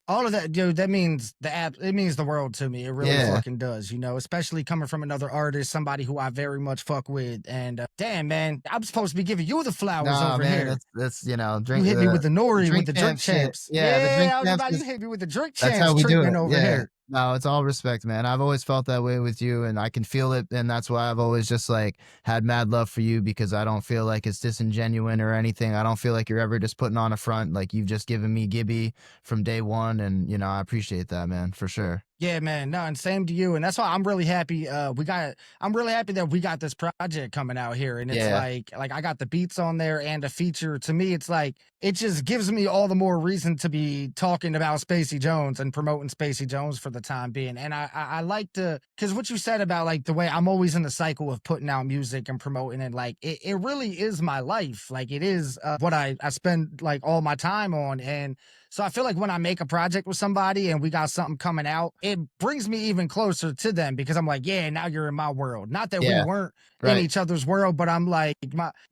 all of that, dude, that means it means the world to me. It really Yeah. fucking does, especially coming from another artist, somebody who I very much fuck with. And damn, man, I'm supposed to be giving you the flowers Nah, over man, here. that's You drink hit me with the nori, with drink the drink champ shit. champs. Yeah, the drink Yeah, I was champs about you is hit me with the drink that's champs how we do treatment it. over Yeah. here. No, it's all respect, man. I've always felt that way with you and I can feel it. And that's why I've always just like had mad love for you because I don't feel like it's disingenuous or anything. I don't feel like you're ever just putting on a front. Like you've just given me Gibby from day one. And, I appreciate that, man, for sure. Yeah, man. No, and same to you. And that's why I'm really happy. I'm really happy that we got this project coming out here. And it's Yeah. like I got the beats on there and a feature. To me, it's like it just gives me all the more reason to be talking about Spacey Jones and promoting Spacey Jones for the time being. And I like to, because what you said about like the way I'm always in the cycle of putting out music and promoting it, like it really is my life. Like it is what I spend like all my time on. And so I feel like when I make a project with somebody and we got something coming out, it brings me even closer to them because I'm like, yeah, now you're in my world. Not that we Yeah. weren't in Right. each other's world, but I'm like,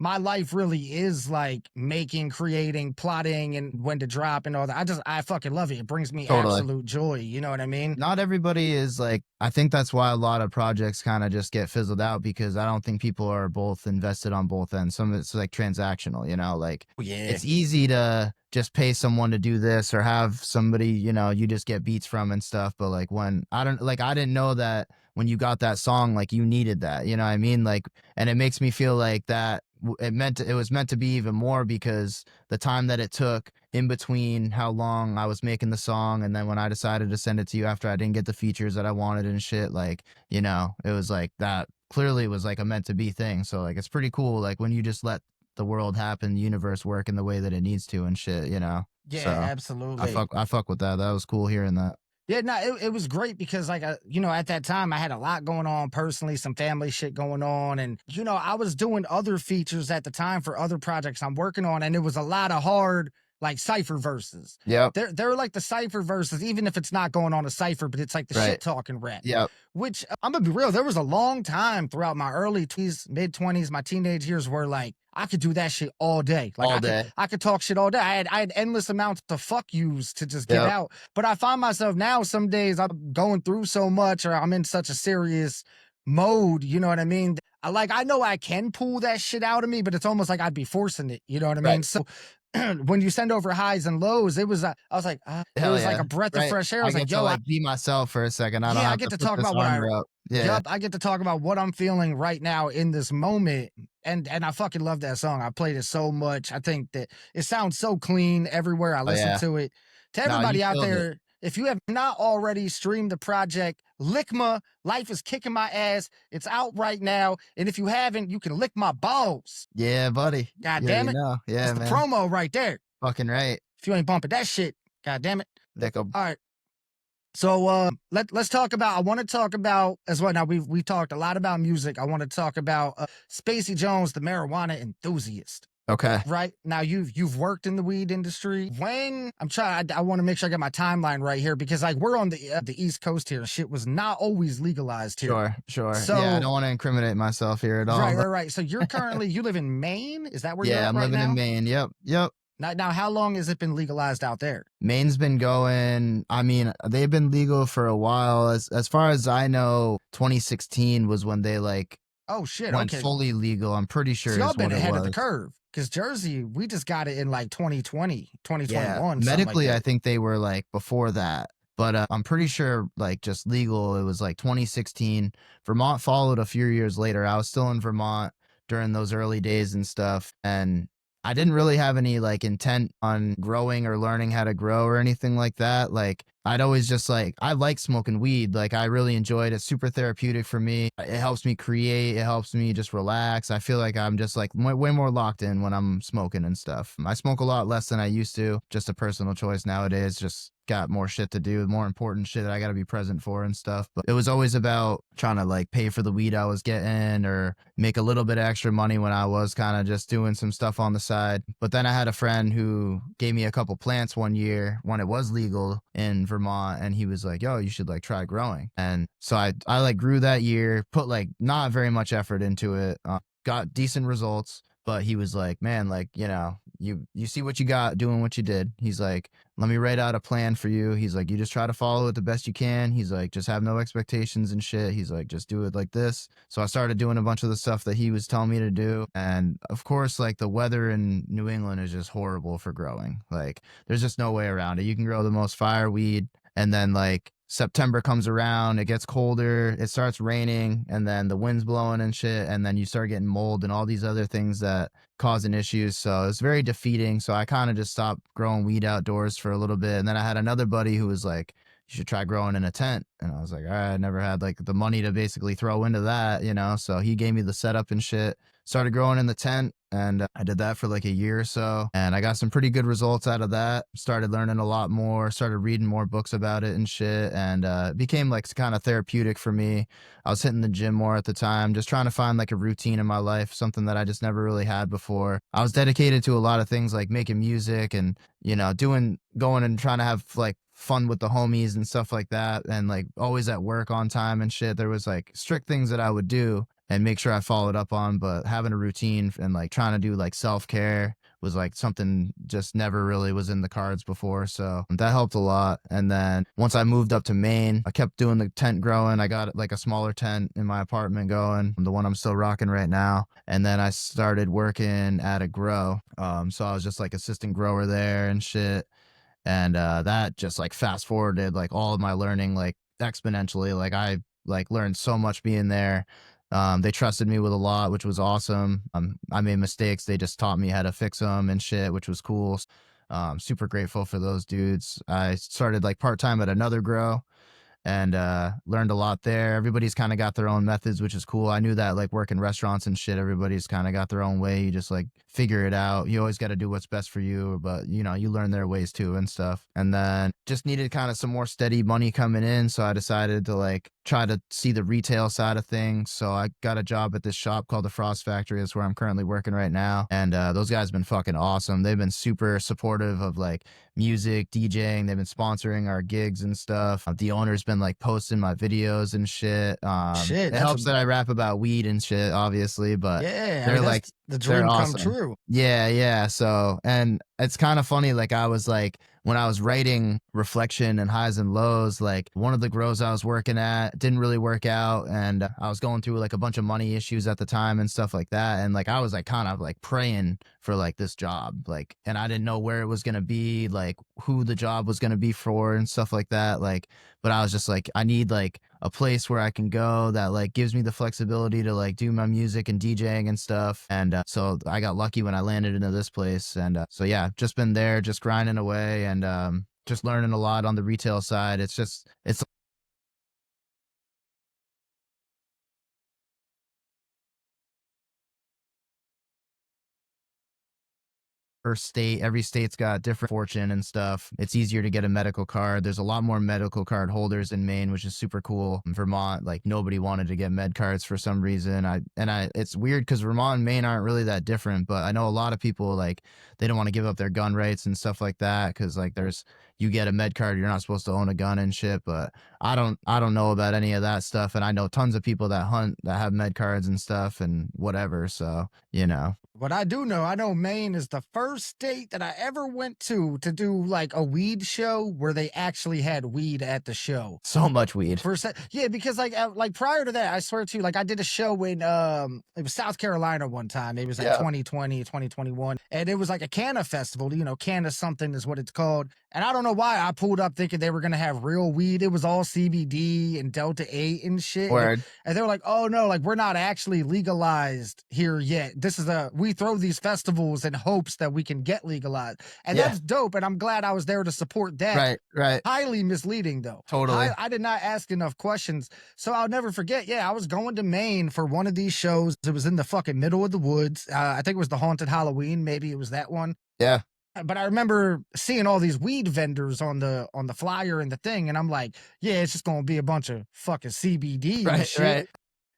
my life really is like making, creating, plotting, and when to drop and all that. I fucking love it. It brings me Totally. absolute joy. You know what I mean? Not everybody is like, I think that's why a lot of projects kind of just get fizzled out because I don't think people are both invested on both ends. Some of it's like transactional, like Yeah. it's easy to just pay someone to do this or have somebody, you just get beats from and stuff. But like when I didn't know that when you got that song, like you needed that, you know what I mean? Like, and it makes me feel like that it was meant to be even more because the time that it took in between how long I was making the song and then when I decided to send it to you after I didn't get the features that I wanted and shit, like, it was like that clearly was like a meant to be thing. So like it's pretty cool like when you just let the world happen, the universe work in the way that it needs to and shit, Yeah, So absolutely. I fuck with that. That was cool hearing that. Yeah, no, it was great because like, at that time I had a lot going on personally, some family shit going on. And, I was doing other features at the time for other projects I'm working on. And it was a lot of hard like cipher verses. Yep. They're like the cipher verses, even if it's not going on a cipher, but it's like the Right. shit talking rap. Yep. Which I'm gonna be real, there was a long time throughout my early 20s, mid 20s, my teenage years where like I could do that shit all day. Like All day. I could talk shit all day. I had endless amounts of fuck yous to just get Yep. out. But I find myself now some days I'm going through so much or I'm in such a serious mode, you know what I mean? I know I can pull that shit out of me, but it's almost like I'd be forcing it, you know what I mean? Right. So when you send over highs and lows, it was I was like, it Hell was like yeah. a breath of Right. fresh air. I I was get like, to yo, like be myself for a second. I don't yeah, I have get to to put talk this about what armor up. Yeah. yup, I get to talk about what I'm feeling right now in this moment. And I fucking love that song. I played it so much. I think that it sounds so clean everywhere I Oh listen yeah. to it. To No, you everybody out killed it. there, if you have not already streamed the project, Lickma, Life is Kicking My Ass. It's out right now. And if you haven't, you can lick my balls. Yeah, buddy. God You damn already it. know. Yeah, That's the man. promo right there. Fucking right. If you ain't bumping that shit, god damn it. Like a All right. So let's talk about. I want to talk about as well. Now we talked a lot about music. I want to talk about Spacey Jones, the marijuana enthusiast. okay. Right now, you've worked in the weed industry. When I'm trying, I want to make sure I get my timeline right here because like we're on the East Coast here. Shit was not always legalized here. Sure. Sure. So yeah, I don't want to incriminate myself here at all. right, but- right, right. So you're currently you live in Maine. Is that where you're yeah, at I'm right living now? in Maine. Yep. Yep. Now, how long has it been legalized out there? Maine's been going, I mean, they've been legal for a while. As far as I know, 2016 was when they like Oh shit. went Okay. fully legal. I'm pretty sure So y'all is been what it ahead was. of the curve because Jersey, we just got it in like 2020, 2021. Yeah, something medically, like I that. think they were like before that, but I'm pretty sure like just legal. It was like 2016. Vermont followed a few years later. I was still in Vermont during those early days and stuff, and I didn't really have any like intent on growing or learning how to grow or anything like that. Like I'd always just like I like smoking weed. Like I really enjoyed it. It's super therapeutic for me. It helps me create. It helps me just relax. I feel like I'm just like way more locked in when I'm smoking and stuff. I smoke a lot less than I used to. Just a personal choice nowadays. Just got more shit to do, more important shit that I got to be present for and stuff. But it was always about trying to like pay for the weed I was getting or make a little bit of extra money when I was kind of just doing some stuff on the side. But then I had a friend who gave me a couple plants one year when it was legal in Vermont, and he was like, yo, you should like try growing. And so I like grew that year, put like not very much effort into it, got decent results. But he was like, man, like, you know, you see what you got doing what you did. He's like, let me write out a plan for you. He's like, you just try to follow it the best you can. He's like, just have no expectations and shit. He's like, just do it like this. So I started doing a bunch of the stuff that he was telling me to do. And of course, like the weather in New England is just horrible for growing. Like there's just no way around it. You can grow the most fire weed, and then like September comes around, it gets colder, it starts raining, and then the wind's blowing and shit, and then you start getting mold and all these other things that causing issues. So it's very defeating. So I kind of just stopped growing weed outdoors for a little bit. And then I had another buddy who was like, you should try growing in a tent. And I was like, all right, I never had like the money to basically throw into that, you know? So he gave me the setup and shit, started growing in the tent. And I did that for like a year or so. And I got some pretty good results out of that. Started learning a lot more, started reading more books about it and shit. And it became like kind of therapeutic for me. I was hitting the gym more at the time, just trying to find like a routine in my life, something that I just never really had before. I was dedicated to a lot of things like making music and, you know, going and trying to have like fun with the homies and stuff like that. And like always at work on time and shit. There was like strict things that I would do and make sure I followed up on, but having a routine and like trying to do like self-care was like something just never really was in the cards before. So that helped a lot. And then once I moved up to Maine, I kept doing the tent growing. I got like a smaller tent in my apartment going, the one I'm still rocking right now. And then I started working at a grow. So I was just like assistant grower there and shit. And that just like fast forwarded like all of my learning like exponentially. Like I like learned so much being there. They trusted me with a lot, which was awesome. I made mistakes. They just taught me how to fix them and shit, which was cool. Super grateful for those dudes. I started like part-time at another grow and learned a lot there. Everybody's kind of got their own methods, which is cool. I knew that like working restaurants and shit, everybody's kind of got their own way. You just like figure it out. You always got to do what's best for you, but you know, you learn their ways too and stuff. And then just needed kind of some more steady money coming in. So I decided to like try to see the retail side of things. So I got a job at this shop called the Frost Factory. That's where I'm currently working right now. And those guys have been fucking awesome. They've been super supportive of like music, DJing. They've been sponsoring our gigs and stuff. The owner's been like posting my videos and shit. Shit, It helps that I rap about weed and shit, obviously, but yeah, I they're mean, like, that's the they're dream come awesome. true. Yeah. So, and it's kind of funny. Like, I was like, when I was writing Reflection and Highs and Lows, like one of the grows I was working at didn't really work out. And I was going through like a bunch of money issues at the time and stuff like that. And like, I was like kind of like praying for like this job, like, and I didn't know where it was going to be, like who the job was going to be for and stuff like that. Like, but I was just like, I need like a place where I can go that like gives me the flexibility to like do my music and DJing and stuff. And so I got lucky when I landed into this place. And so yeah, just been there, just grinding away and just learning a lot on the retail side. It's per state. Every state's got different fortune and stuff. It's easier to get a medical card. There's a lot more medical card holders in Maine, which is super cool. In Vermont, like nobody wanted to get med cards for some reason. It's weird because Vermont and Maine aren't really that different, but I know a lot of people like they don't want to give up their gun rights and stuff like that because like you get a med card, you're not supposed to own a gun and shit. But I don't know about any of that stuff, and I know tons of people that hunt that have med cards and stuff and whatever. So you know. What I do know, I know Maine is the first state that I ever went to do like a weed show where they actually had weed at the show. So much weed. Yeah, because like prior to that, I swear to you, like I did a show in it was South Carolina one time. It was like 2020, 2021, and it was like a canna festival. You know, canna something is what it's called. And I don't know why I pulled up thinking they were gonna have real weed. It was all CBD and Delta 8 and shit. Word. And they were like, "Oh no, like we're not actually legalized here yet. This is we throw these festivals in hopes that we can get legalized." And that's dope. And I'm glad I was there to support that. Right. Highly misleading though. Totally. I did not ask enough questions. So I'll never forget. Yeah, I was going to Maine for one of these shows. It was in the fucking middle of the woods. I think it was the Haunted Halloween. Maybe it was that one. Yeah. But I remember seeing all these weed vendors on the flyer and the thing, and I'm like, yeah, it's just gonna be a bunch of fucking CBD and shit. Right.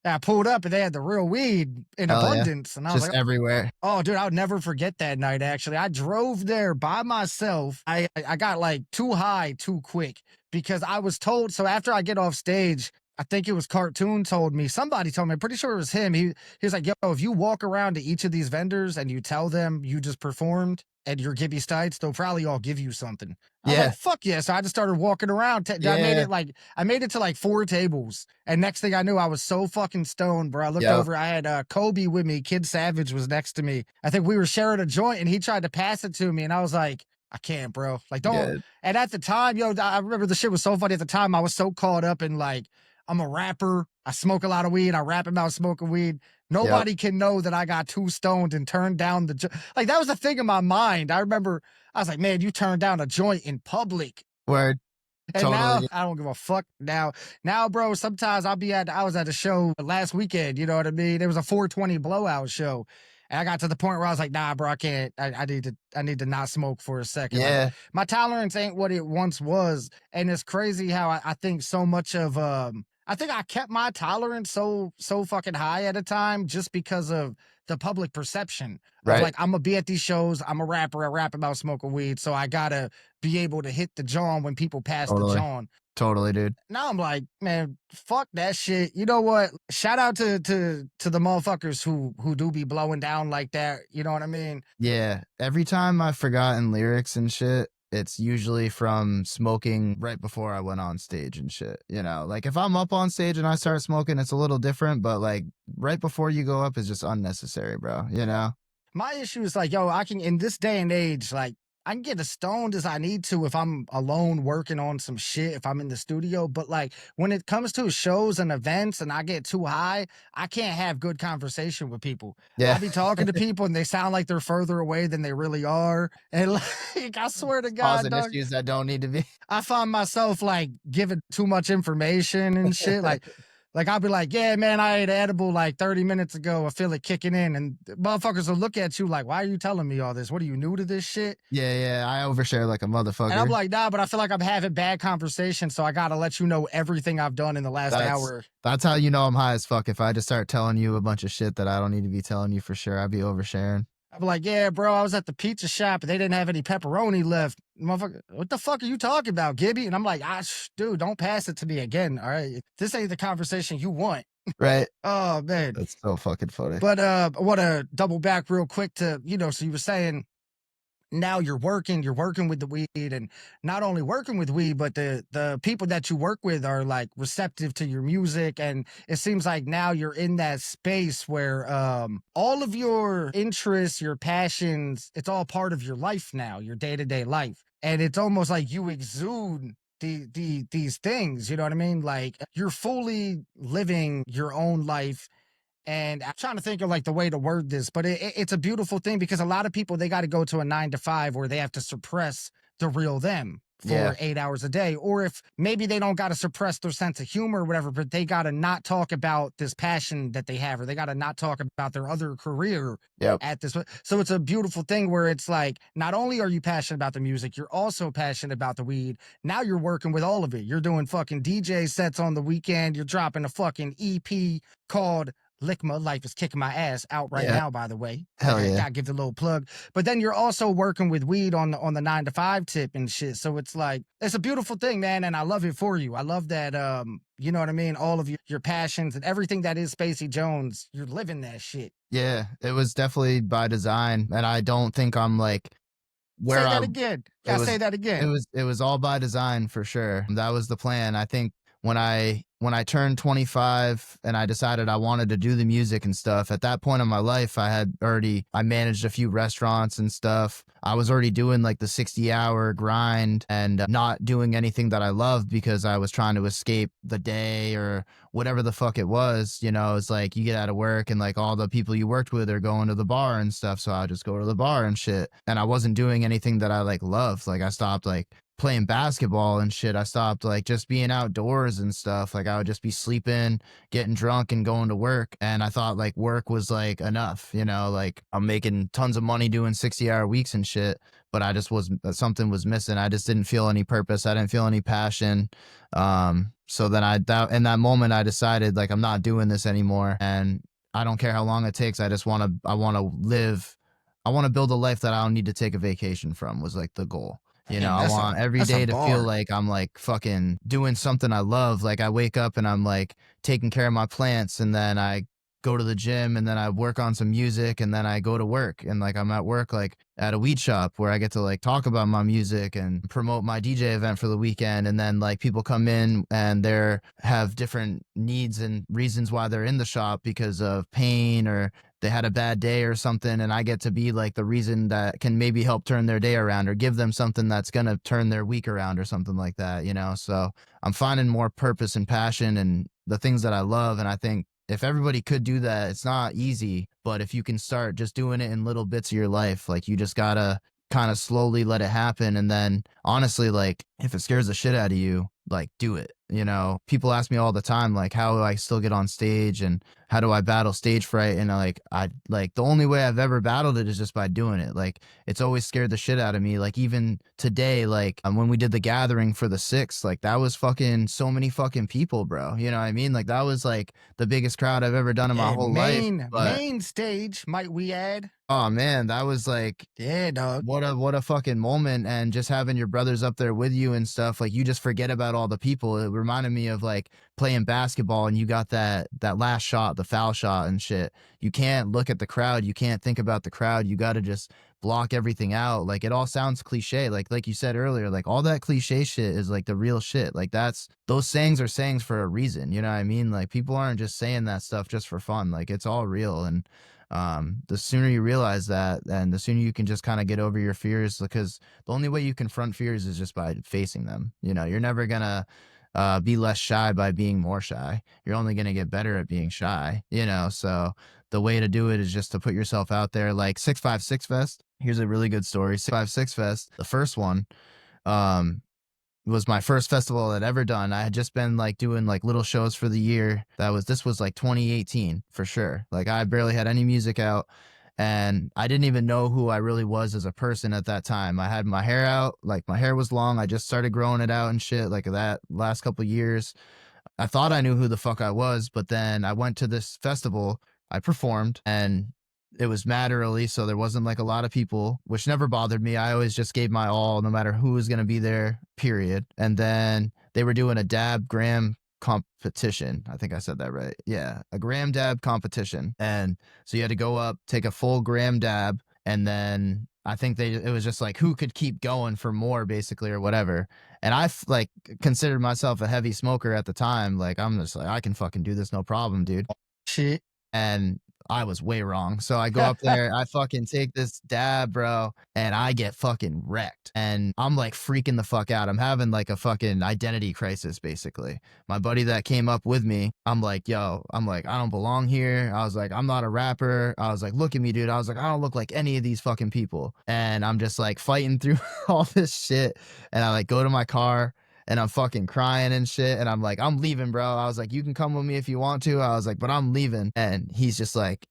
And I pulled up and they had the real weed in abundance, and I was Just like, everywhere. oh, dude, I'll never forget that night. Actually, I drove there by myself. I got like too high too quick because I was told. So after I get off stage, I think it was Cartoon told me, somebody told me, I'm pretty sure it was him. He was like, yo, if you walk around to each of these vendors and you tell them you just performed and you're Gibby Stites, they'll probably all give you something. I was like, fuck yeah. So I just started walking around. I made it to like 4 tables. And next thing I knew, I was so fucking stoned, bro. I looked over. I had Kobe with me. Kid Savage was next to me. I think we were sharing a joint and he tried to pass it to me. And I was like, I can't, bro. Like, don't. Yeah. And at the time, yo, I remember the shit was so funny. At the time, I was so caught up in like, I'm a rapper. I smoke a lot of weed. I rap about smoking weed. Nobody can know that I got too stoned and turned down like that was a thing in my mind. I remember I was like, man, you turned down a joint in public. Word. And Totally. now I don't give a fuck. Now, bro, sometimes I was at a show last weekend, you know what I mean? It was a 420 blowout show. And I got to the point where I was like, nah, bro, I can't. I need to not smoke for a second. Yeah. Like, my tolerance ain't what it once was. And it's crazy how I think so much of I think I kept my tolerance so fucking high at a time just because of the public perception. Of like, I'm gonna be at these shows, I'm a rapper, I rap about smoking weed, so I gotta be able to hit the jawn when people pass the jawn. Totally, dude. Now I'm like, man, fuck that shit. You know what? Shout out to the motherfuckers who do be blowing down like that. You know what I mean? Yeah. Every time I've forgotten lyrics and shit, it's usually from smoking right before I went on stage and shit. You know, like if I'm up on stage and I start smoking, it's a little different, but like right before you go up is just unnecessary, bro. You know? My issue is like, yo, I can, in this day and age, like, I can get as stoned as I need to if I'm alone working on some shit, if I'm in the studio. But like when it comes to shows and events and I get too high, I can't have good conversation with people. Yeah. I be talking to people and they sound like they're further away than they really are. And like, I swear to God, Causing dog, issues that don't need to be. I find myself like giving too much information and shit. Like, Like I'll be like, yeah, man, I ate an edible like 30 minutes ago. I feel it kicking in. And motherfuckers will look at you like, why are you telling me all this? What are you new to this shit? Yeah, yeah. I overshare like a And I'm motherfucker. like, nah, but I feel like I'm having bad conversation. So I gotta let you know everything I've done in the last That's hour. that's how you know I'm high as fuck. If I just start telling you a bunch of shit that I don't need to be telling you for sure, I'd be oversharing. I'm like, yeah, bro, I was at the pizza shop and they didn't have any pepperoni left. Motherfucker, what the fuck are you talking about, Gibby? And I'm like, dude, don't pass it to me again. All right. This ain't the conversation you want. Right? Oh man. That's so fucking funny. But I want to double back real quick to, so you were saying now you're working with the weed, and not only working with weed, but the people that you work with are like receptive to your music. And it seems like now you're in that space where all of your interests, your passions, it's all part of your life now, your day-to-day life. And it's almost like you exude these things, you know what I mean? Like you're fully living your own life. And I'm trying to think of like the way to word this, but it's a beautiful thing because a lot of people, they got to go to a 9 to 5 where they have to suppress the real them Yeah. for 8 hours a day. Or if maybe they don't got to suppress their sense of humor or whatever, but they got to not talk about this passion that they have, or they got to not talk about their other career Yep. at this. So it's a beautiful thing where it's like, not only are you passionate about the music, you're also passionate about the weed. Now you're working with all of it. You're doing fucking DJ sets on the weekend. You're dropping a fucking EP called Lickma, Life is Kicking My Ass, out right Yeah. now, by the way. Hell yeah. Gotta give the little plug. But then you're also working with weed on the 9 to 5 tip and shit. So it's like, it's a beautiful thing, man. And I love it for you. I love that, you know what I mean? All of your passions and everything that is Spacey Jones, you're living that shit. Yeah. It was definitely by design. And I don't think I'm like where Say I that again. it Gotta was say that again. it was all by design for sure. That was the plan. I think when I turned 25 and I decided I wanted to do the music and stuff, at that point in my life, I managed a few restaurants and stuff. I was already doing like the 60-hour grind and not doing anything that I loved because I was trying to escape the day or whatever the fuck it was. It's like you get out of work and like all the people you worked with are going to the bar and stuff. So I just go to the bar and shit. And I wasn't doing anything that I like loved. Like I stopped like playing basketball and shit. I stopped like just being outdoors and stuff. Like I would just be sleeping, getting drunk and going to work. And I thought like work was like enough, like I'm making tons of money doing 60-hour weeks and shit, but I just something was missing. I just didn't feel any purpose. I didn't feel any passion. So then in that moment I decided like, I'm not doing this anymore. And I don't care how long it takes. I want to live. I want to build a life that I don't need to take a vacation from was like the goal. I want every day to feel like I'm like fucking doing something I love. Like I wake up and I'm like taking care of my plants, and then I go to the gym, and then I work on some music, and then I go to work, and like I'm at work like at a weed shop where I get to like talk about my music and promote my DJ event for the weekend. And then like people come in and have different needs and reasons why they're in the shop because of pain or they had a bad day or something, and I get to be like the reason that can maybe help turn their day around or give them something that's going to turn their week around or something like that, So I'm finding more purpose and passion and the things that I love. And I think if everybody could do that, it's not easy, but if you can start just doing it in little bits of your life, like you just gotta kind of slowly let it happen. And then honestly, like if it scares the shit out of you, like do it. People ask me all the time, like how do I still get on stage and how do I battle stage fright? And I the only way I've ever battled it is just by doing it. Like it's always scared the shit out of me. Like even today, like when we did the gathering for the 6th, like that was fucking so many fucking people, bro. You know what I mean? Like that was like the biggest crowd I've ever done in my whole life. Main stage, might we add? Oh man, that was like, yeah, dog. What a fucking moment. And just having your brothers up there with you and stuff, like you just forget about all the people. It reminded me of like playing basketball and you got that last shot, the foul shot and shit. You can't look at the crowd. You can't think about the crowd. You got to just block everything out. Like it all sounds cliche. Like you said earlier, like all that cliche shit is like the real shit. Like those sayings are sayings for a reason. You know what I mean? Like people aren't just saying that stuff just for fun. Like it's all real. And the sooner you realize that, and the sooner you can just kind of get over your fears, because the only way you confront fears is just by facing them. You're never gonna be less shy by being more shy. You're only gonna get better at being shy. So the way to do it is just to put yourself out there. Like 656 Fest. Here's a really good story. 656 Fest, the first one. was my first festival I'd ever done. I had just been like doing like little shows for the year. This was like 2018 for sure. Like I barely had any music out, and I didn't even know who I really was as a person at that time. I had my hair out, like my hair was long. I just started growing it out and shit like that last couple years. I thought I knew who the fuck I was, but then I went to this festival, I performed, and it was mad early, so there wasn't like a lot of people, which never bothered me. I always just gave my all, no matter who was going to be there, period. And then they were doing a dab gram competition. I think I said that right. Yeah, a gram dab competition. And so you had to go up, take a full gram dab, and then I think it was just like who could keep going for more, basically, or whatever. And I like considered myself a heavy smoker at the time. Like I'm just like, I can fucking do this, no problem, dude. Shit. And I was way wrong. So I go up there, I fucking take this dab, bro, and I get fucking wrecked. And I'm like freaking the fuck out. I'm having like a fucking identity crisis, basically. My buddy that came up with me, I'm like, yo, I don't belong here. I was like, I'm not a rapper. I was like, look at me, dude. I was like, I don't look like any of these fucking people. And I'm just like fighting through all this shit. And I like go to my car, and I'm fucking crying and shit. And I'm like, I'm leaving, bro. I was like, you can come with me if you want to. I was like, but I'm leaving. And he's like,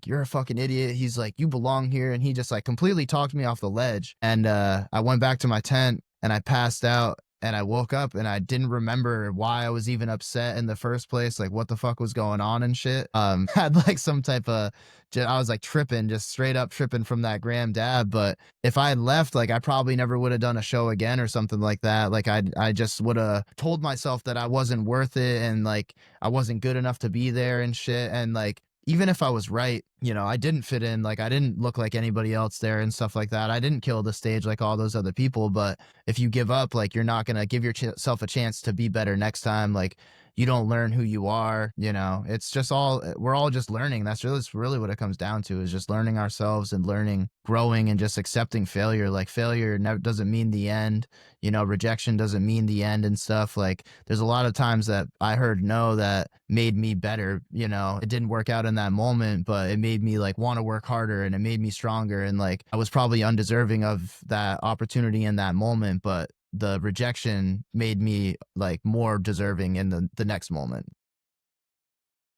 you're a fucking idiot. He's like, you belong here. And he just like completely talked me off the ledge. And I went back to my tent and I passed out. And I woke up and I didn't remember why I was even upset in the first place, like what the fuck was going on and shit. Had like some type of, I was like tripping, just straight up tripping from that gram dab. But if I had left, like I probably never would have done a show again or something like that. Like I just would have told myself that I wasn't worth it and like I wasn't good enough to be there and shit. And like, even if I was right, you know, I didn't fit in, like I didn't look like anybody else there and stuff like that. I didn't kill the stage like all those other people, but if you give up, like you're not going to give yourself a chance to be better next time. Like you don't learn who you are, you know, it's just we're all just learning. That's really what it comes down to, is just learning ourselves and learning, growing, and just accepting failure. Like failure never doesn't mean the end, you know, rejection doesn't mean the end and stuff. Like there's a lot of times that I heard no that made me better. You know, it didn't work out in that moment, but it made me like want to work harder, and it made me stronger. And like I was probably undeserving of that opportunity in that moment, but the rejection made me like more deserving in the next moment.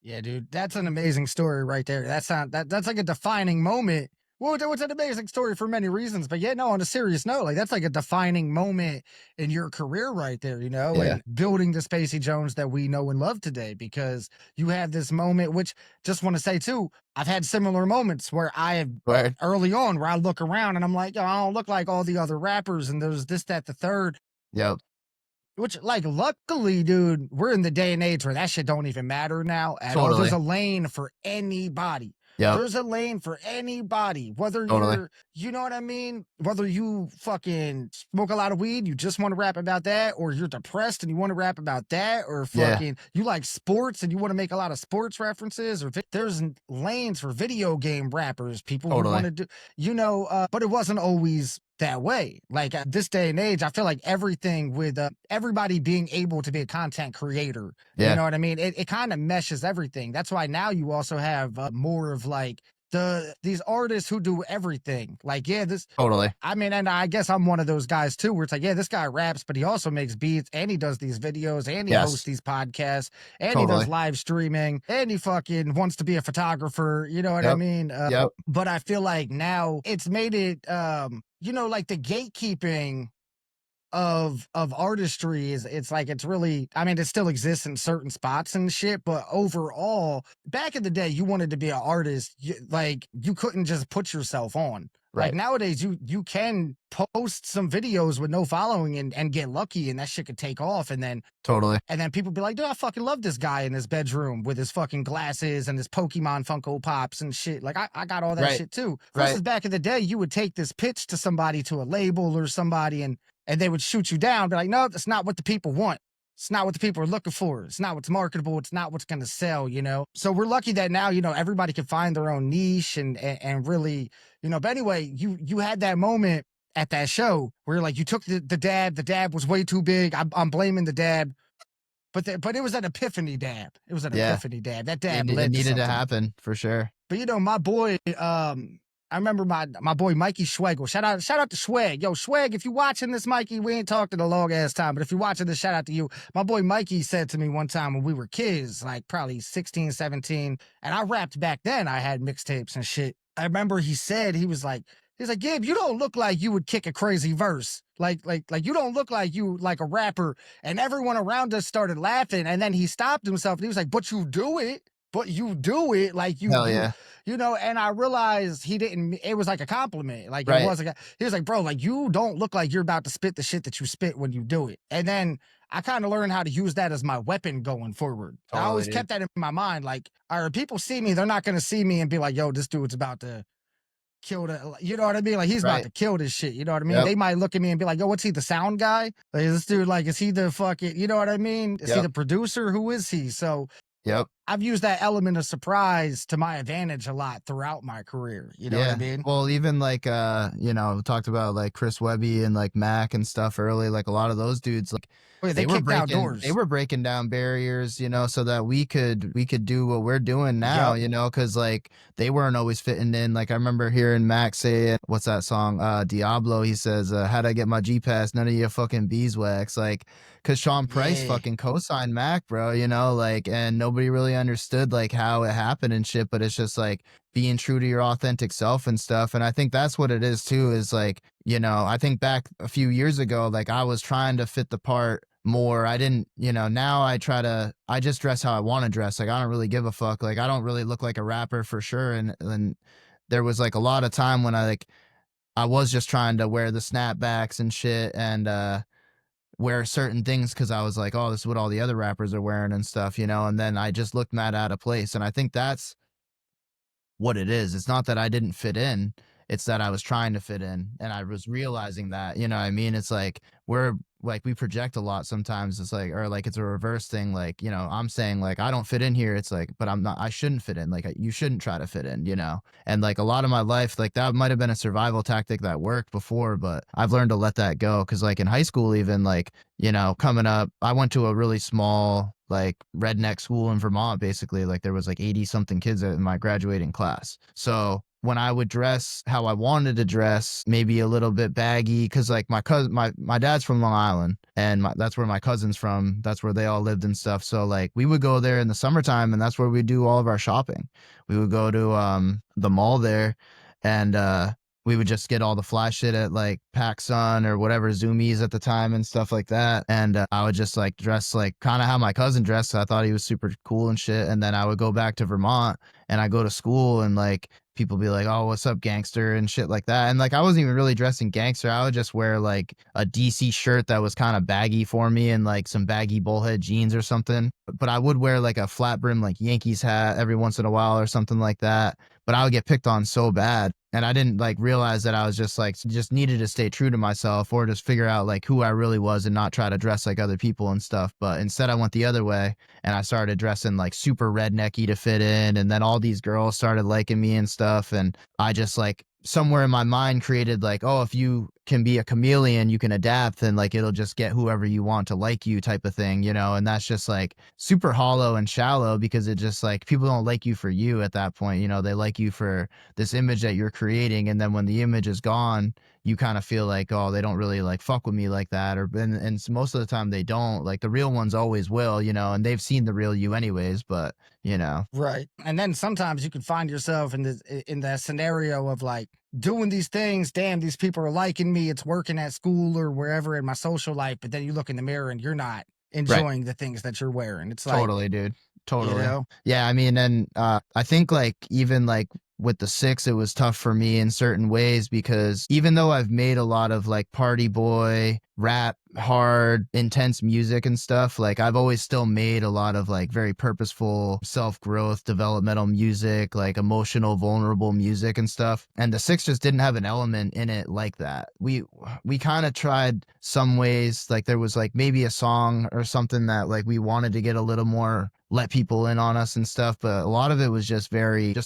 Yeah, dude, that's an amazing story right there. That's like a defining moment. Well, it's an amazing story for many reasons, but yeah, no, on a serious note, like that's like a defining moment in your career right there, you know, Yeah. and building the Spacey Jones that we know and love today, because you have this moment, which just want to say too, I've had similar moments where I have Right. early on where I look around and I'm like, yo, I don't look like all the other rappers, and there's this, that, the third. Yep. Which, like, luckily, dude, we're in the day and age where that shit don't even matter now at all. Totally. There's a lane for anybody. Yep. There's a lane for anybody, whether Totally. you're, you know what I mean? Whether you fucking smoke a lot of weed, you just want to rap about that, or you're depressed and you want to rap about that, or Yeah. fucking you like sports and you want to make a lot of sports references, or there's lanes for video game rappers, people who Totally. want to do, you know, but it wasn't always that way. Like at this day and age, I feel like everything with everybody being able to be a content creator, you Yeah. know what I mean? It kind of meshes everything. That's why now you also have more of like these artists who do everything. Like, yeah, this, Totally. I mean, and I guess I'm one of those guys too, where it's like, yeah, this guy raps, but he also makes beats, and he does these videos, and he Yes. hosts these podcasts, and he Totally. does live streaming, and he fucking wants to be a photographer. You know what I Yep. mean? Yep. But I feel like now it's made it, you know, like the gatekeeping of artistry is, it's like, it's really, I mean, it still exists in certain spots and shit, but overall, back in the day, you wanted to be an artist, like you couldn't just put yourself on. Like Right. nowadays, you can post some videos with no following and get lucky, and that shit could take off, and then Totally. people be like, dude, I fucking love this guy in his bedroom with his fucking glasses and his Pokemon Funko Pops and shit. Like I got all that Right. shit too. Right. Versus back in the day, you would take this pitch to somebody, to a label or somebody, and they would shoot you down, be like, no, that's not what the people want. It's not what the people are looking for. It's not what's marketable. It's not what's going to sell, you know? So we're lucky that now, you know, everybody can find their own niche and really, you know, but anyway, you had that moment at that show where like you took the dab was way too big. I'm blaming the dab, but it was an epiphany dab. It was an Yeah. epiphany dab. That dab It led to needed to something. happen for sure. But you know, my boy, I remember my boy Mikey Schwegel. Shout out to Schweg. Yo, Schweg, if you watching this, Mikey, we ain't talked in a long ass time, but if you're watching this, shout out to you. My boy Mikey said to me one time when we were kids, like probably 16, 17, and I rapped back then. I had mixtapes and shit. I remember he said, he's like, Gib, you don't look like you would kick a crazy verse. Like you don't look like you like a rapper. And everyone around us started laughing. And then he stopped himself and he was like, but you do it. But you do it like Hell yeah. you know, and I realized he didn't, it was like a compliment. Like it Right. wasn't, he was like, bro, like you don't look like you're about to spit the shit that you spit when you do it. And then I kind of learned how to use that as my weapon going forward. I always Totally, kept that in my mind. Like, all right, people see me, they're not going to see me and be like, yo, this dude's about to kill the, you know what I mean? Like he's about Right. to kill this shit. You know what I mean? Yep. They might look at me and be like, yo, what's he, the sound guy? Like this dude, like, is he the fucking, you know what I mean? Is he Yep. the producer? Who is he? So Yep. I've used that element of surprise to my advantage a lot throughout my career. You know what I mean? Well, even like you know, we talked about like Chris Webby and like Mac and stuff early. Like a lot of those dudes, like Oh, yeah, they were kicked breaking outdoors. they were breaking down barriers, you know, so that we could do what we're doing now, Yep. you know, because like they weren't always fitting in. Like I remember hearing Mac say, what's that song? Diablo. He says, how'd I get my G pass? None of your fucking beeswax. Like, cause Sean Price Yeah. fucking co-signed Mac, bro, you know, like, and nobody really understood like how it happened and shit, but it's just like being true to your authentic self and stuff. And I think that's what it is too, is like, you know, I think back a few years ago, like I was trying to fit the part more. I didn't, you know, now I just dress how I want to dress. Like I don't really give a fuck. Like I don't really look like a rapper for sure. And there was like a lot of time when I was just trying to wear the snapbacks and shit and wear certain things because I was like, oh, this is what all the other rappers are wearing and stuff, you know, and then I just looked mad out of place. And I think that's what it is. It's not that I didn't fit in. It's that I was trying to fit in and I was realizing that, you know what I mean? It's like we project a lot sometimes. It's like, or like it's a reverse thing. Like, you know, I'm saying like, I don't fit in here. It's like, but I shouldn't fit in. Like, you shouldn't try to fit in, you know? And like a lot of my life, like that might have been a survival tactic that worked before, but I've learned to let that go. Cause like in high school, even like, you know, coming up, I went to a really small, like redneck school in Vermont, basically. Like there was like 80 something kids in my graduating class. So when I would dress how I wanted to dress, maybe a little bit baggy, because like my cousin, my dad's from Long Island, and that's where my cousin's from. That's where they all lived and stuff. So like we would go there in the summertime, and that's where we do all of our shopping. We would go to the mall there, and we would just get all the fly shit at like PacSun or whatever Zoomies at the time and stuff like that. And I would just like dress like kind of how my cousin dressed. So I thought he was super cool and shit. And then I would go back to Vermont and I go to school and like people be like, oh, what's up, gangster and shit like that. And like I wasn't even really dressing gangster. I would just wear like a DC shirt that was kind of baggy for me and like some baggy bullhead jeans or something. But I would wear like a flat brim like Yankees hat every once in a while or something like that. But I would get picked on so bad. And I didn't like realize that I was just needed to stay true to myself or just figure out like who I really was and not try to dress like other people and stuff. But instead I went the other way and I started dressing like super rednecky to fit in. And then all these girls started liking me and stuff. And I just like somewhere in my mind created like, oh, if you can be a chameleon, you can adapt and like it'll just get whoever you want to like you type of thing, you know? And that's just like super hollow and shallow because it just like people don't like you for you at that point, you know, they like you for this image that you're creating. And then when the image is gone, you kind of feel like, oh, they don't really like fuck with me like that. Or, and most of the time they don't. Like the real ones always will, you know, and they've seen the real you anyways, but you know. Right. And then sometimes you can find yourself in that scenario of like doing these things. Damn, these people are liking me. It's working at school or wherever in my social life. But then you look in the mirror and you're not enjoying the things that you're wearing. It's like, Totally, dude. Totally. you know, Yeah, I mean, and I think like even like with the six, it was tough for me in certain ways because even though I've made a lot of like party boy, rap, hard, intense music and stuff, like I've always still made a lot of like very purposeful self-growth, developmental music, like emotional, vulnerable music and stuff. And the six just didn't have an element in it like that. We kind of tried some ways, like there was like maybe a song or something that like we wanted to get a little more let people in on us and stuff, but a lot of it was just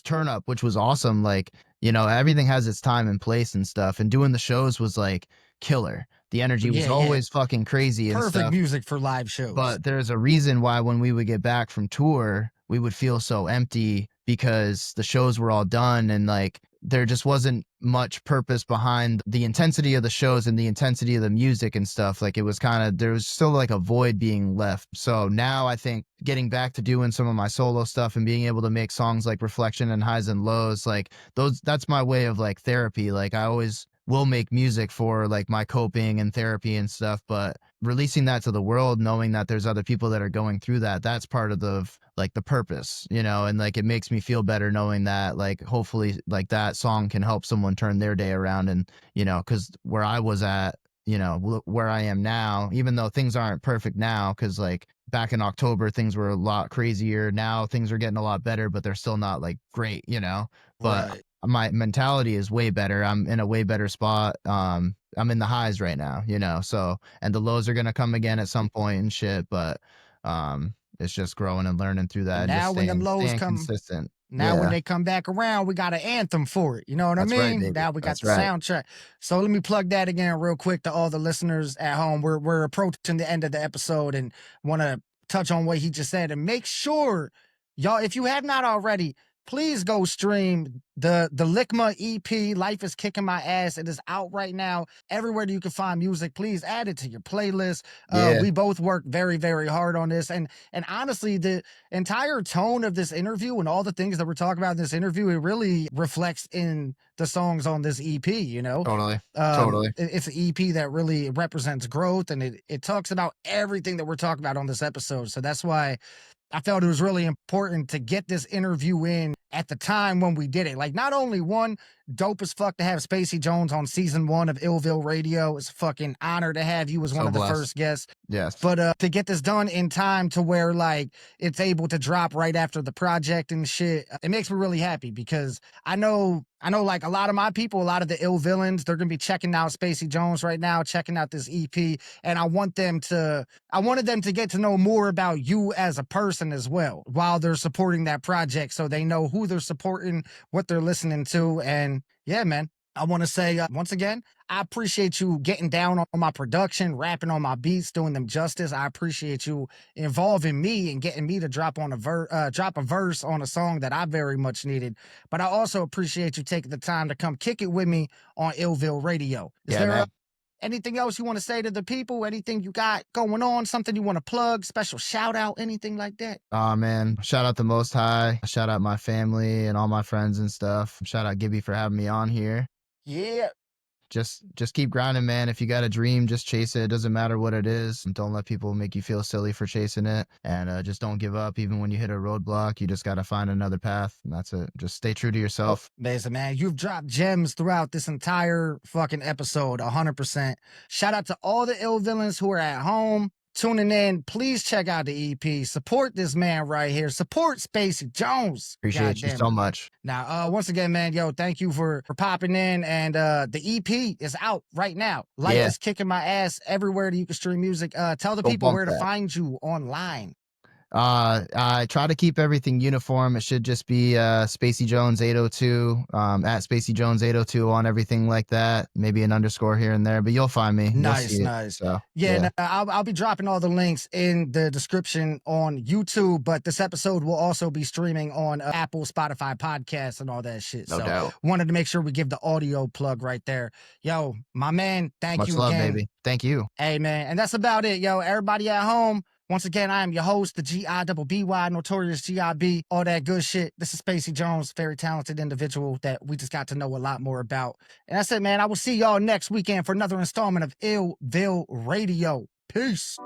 turn up, which was awesome. Like, you know, everything has its time and place and stuff, and doing the shows was like killer. The energy was always fucking crazy and perfect stuff. music for live shows. But there's a reason why when we would get back from tour, we would feel so empty because the shows were all done and like there just wasn't much purpose behind the intensity of the shows and the intensity of the music and stuff. Like it was kind of, there was still like a void being left. So now I think getting back to doing some of my solo stuff and being able to make songs like Reflection and Highs and Lows, like those, that's my way of like therapy. Like I always will make music for like my coping and therapy and stuff, but releasing that to the world, knowing that there's other people that are going through that, that's part of the like the purpose, you know. And like it makes me feel better knowing that like hopefully like that song can help someone turn their day around. And you know, because where I was at, you know, where I am now, even though things aren't perfect now, because like back in October things were a lot crazier. Now things are getting a lot better, but they're still not like great, you know. But Right. my mentality is way better. I'm in a way better spot. I'm in the highs right now, you know. So and the lows are gonna come again at some point and shit, but it's just growing and learning through that And and just now when them lows staying come, consistent. now when Yeah. they come back around, we got an anthem for it. You know what I That's right, mean? baby. Now we got That's the right. soundtrack. So let me plug that again real quick to all the listeners at home. We're approaching the end of the episode and want to touch on what he just said and make sure y'all, if you have not already, please go stream the Lickma EP. Life is Kicking My Ass. It is out right now everywhere that you can find music. Please add it to your playlist. Yeah, We both worked very very hard on this, and honestly, the entire tone of this interview and all the things that we're talking about in this interview, it really reflects in the songs on this EP, you know. totally. Totally. It's an EP that really represents growth, and it talks about everything that we're talking about on this episode. So that's why I felt it was really important to get this interview in at the time when we did it. Like, not only one, dope as fuck to have Spacey Jones on season 1 of iLLViLLE Radio. It's a fucking honor to have you as one So of the blessed. first guests. Yes. But to get this done in time to where like it's able to drop right after the project and shit, it makes me really happy because I know like a lot of my people, a lot of the ill villains, they're gonna be checking out Spacey Jones right now, checking out this EP. And I wanted them to get to know more about you as a person as well while they're supporting that project so they know who they're supporting, what they're listening to. And yeah, man, I want to say once again, I appreciate you getting down on my production, rapping on my beats, doing them justice. I appreciate you involving me and getting me to drop a verse on a song that I very much needed. But I also appreciate you taking the time to come kick it with me on iLLViLLE Radio. Is Yeah, there man. anything else you want to say to the people? Anything you got going on? Something you want to plug? Special shout out? Anything like that? Oh man, shout out the Most High. Shout out my family and all my friends and stuff. Shout out Gibby for having me on here. Yeah. Just keep grinding, man. If you got a dream, just chase it. It doesn't matter what it is. And don't let people make you feel silly for chasing it. And just don't give up. Even when you hit a roadblock, you just got to find another path. And that's it. Just stay true to yourself. Amazing, man. You've dropped gems throughout this entire fucking episode, 100%. Shout out to all the ill villains who are at home tuning in. Please check out the EP. Support this man right here. Support Spacey Jones. Appreciate you Goddamn so it. much. Now, once again, man, yo, thank you for popping in. And the EP is out right now. Life Yeah. is Kicking My Ass everywhere that you can stream music. Tell the Go people bump where to that. find you online. I try to keep everything uniform. It should just be Spacey Jones 802 at Spacey Jones 802 on everything like that. Maybe an underscore here and there, but you'll find me. You'll Nice, see it. nice. So Yeah, and, I'll be dropping all the links in the description on YouTube, but this episode will also be streaming on Apple, Spotify podcasts and all that shit. no So doubt. wanted to make sure we give the audio plug right there. Yo, my man, thank Much you love, again. baby. Thank you. Hey, man, and that's about it, yo. Everybody at home, once again, I am your host, the GIBBY, Notorious GIB, all that good shit. This is Spacey Jones, very talented individual that we just got to know a lot more about. And that's it, man. I will see y'all next weekend for another installment of iLLViLLE Radio. Peace.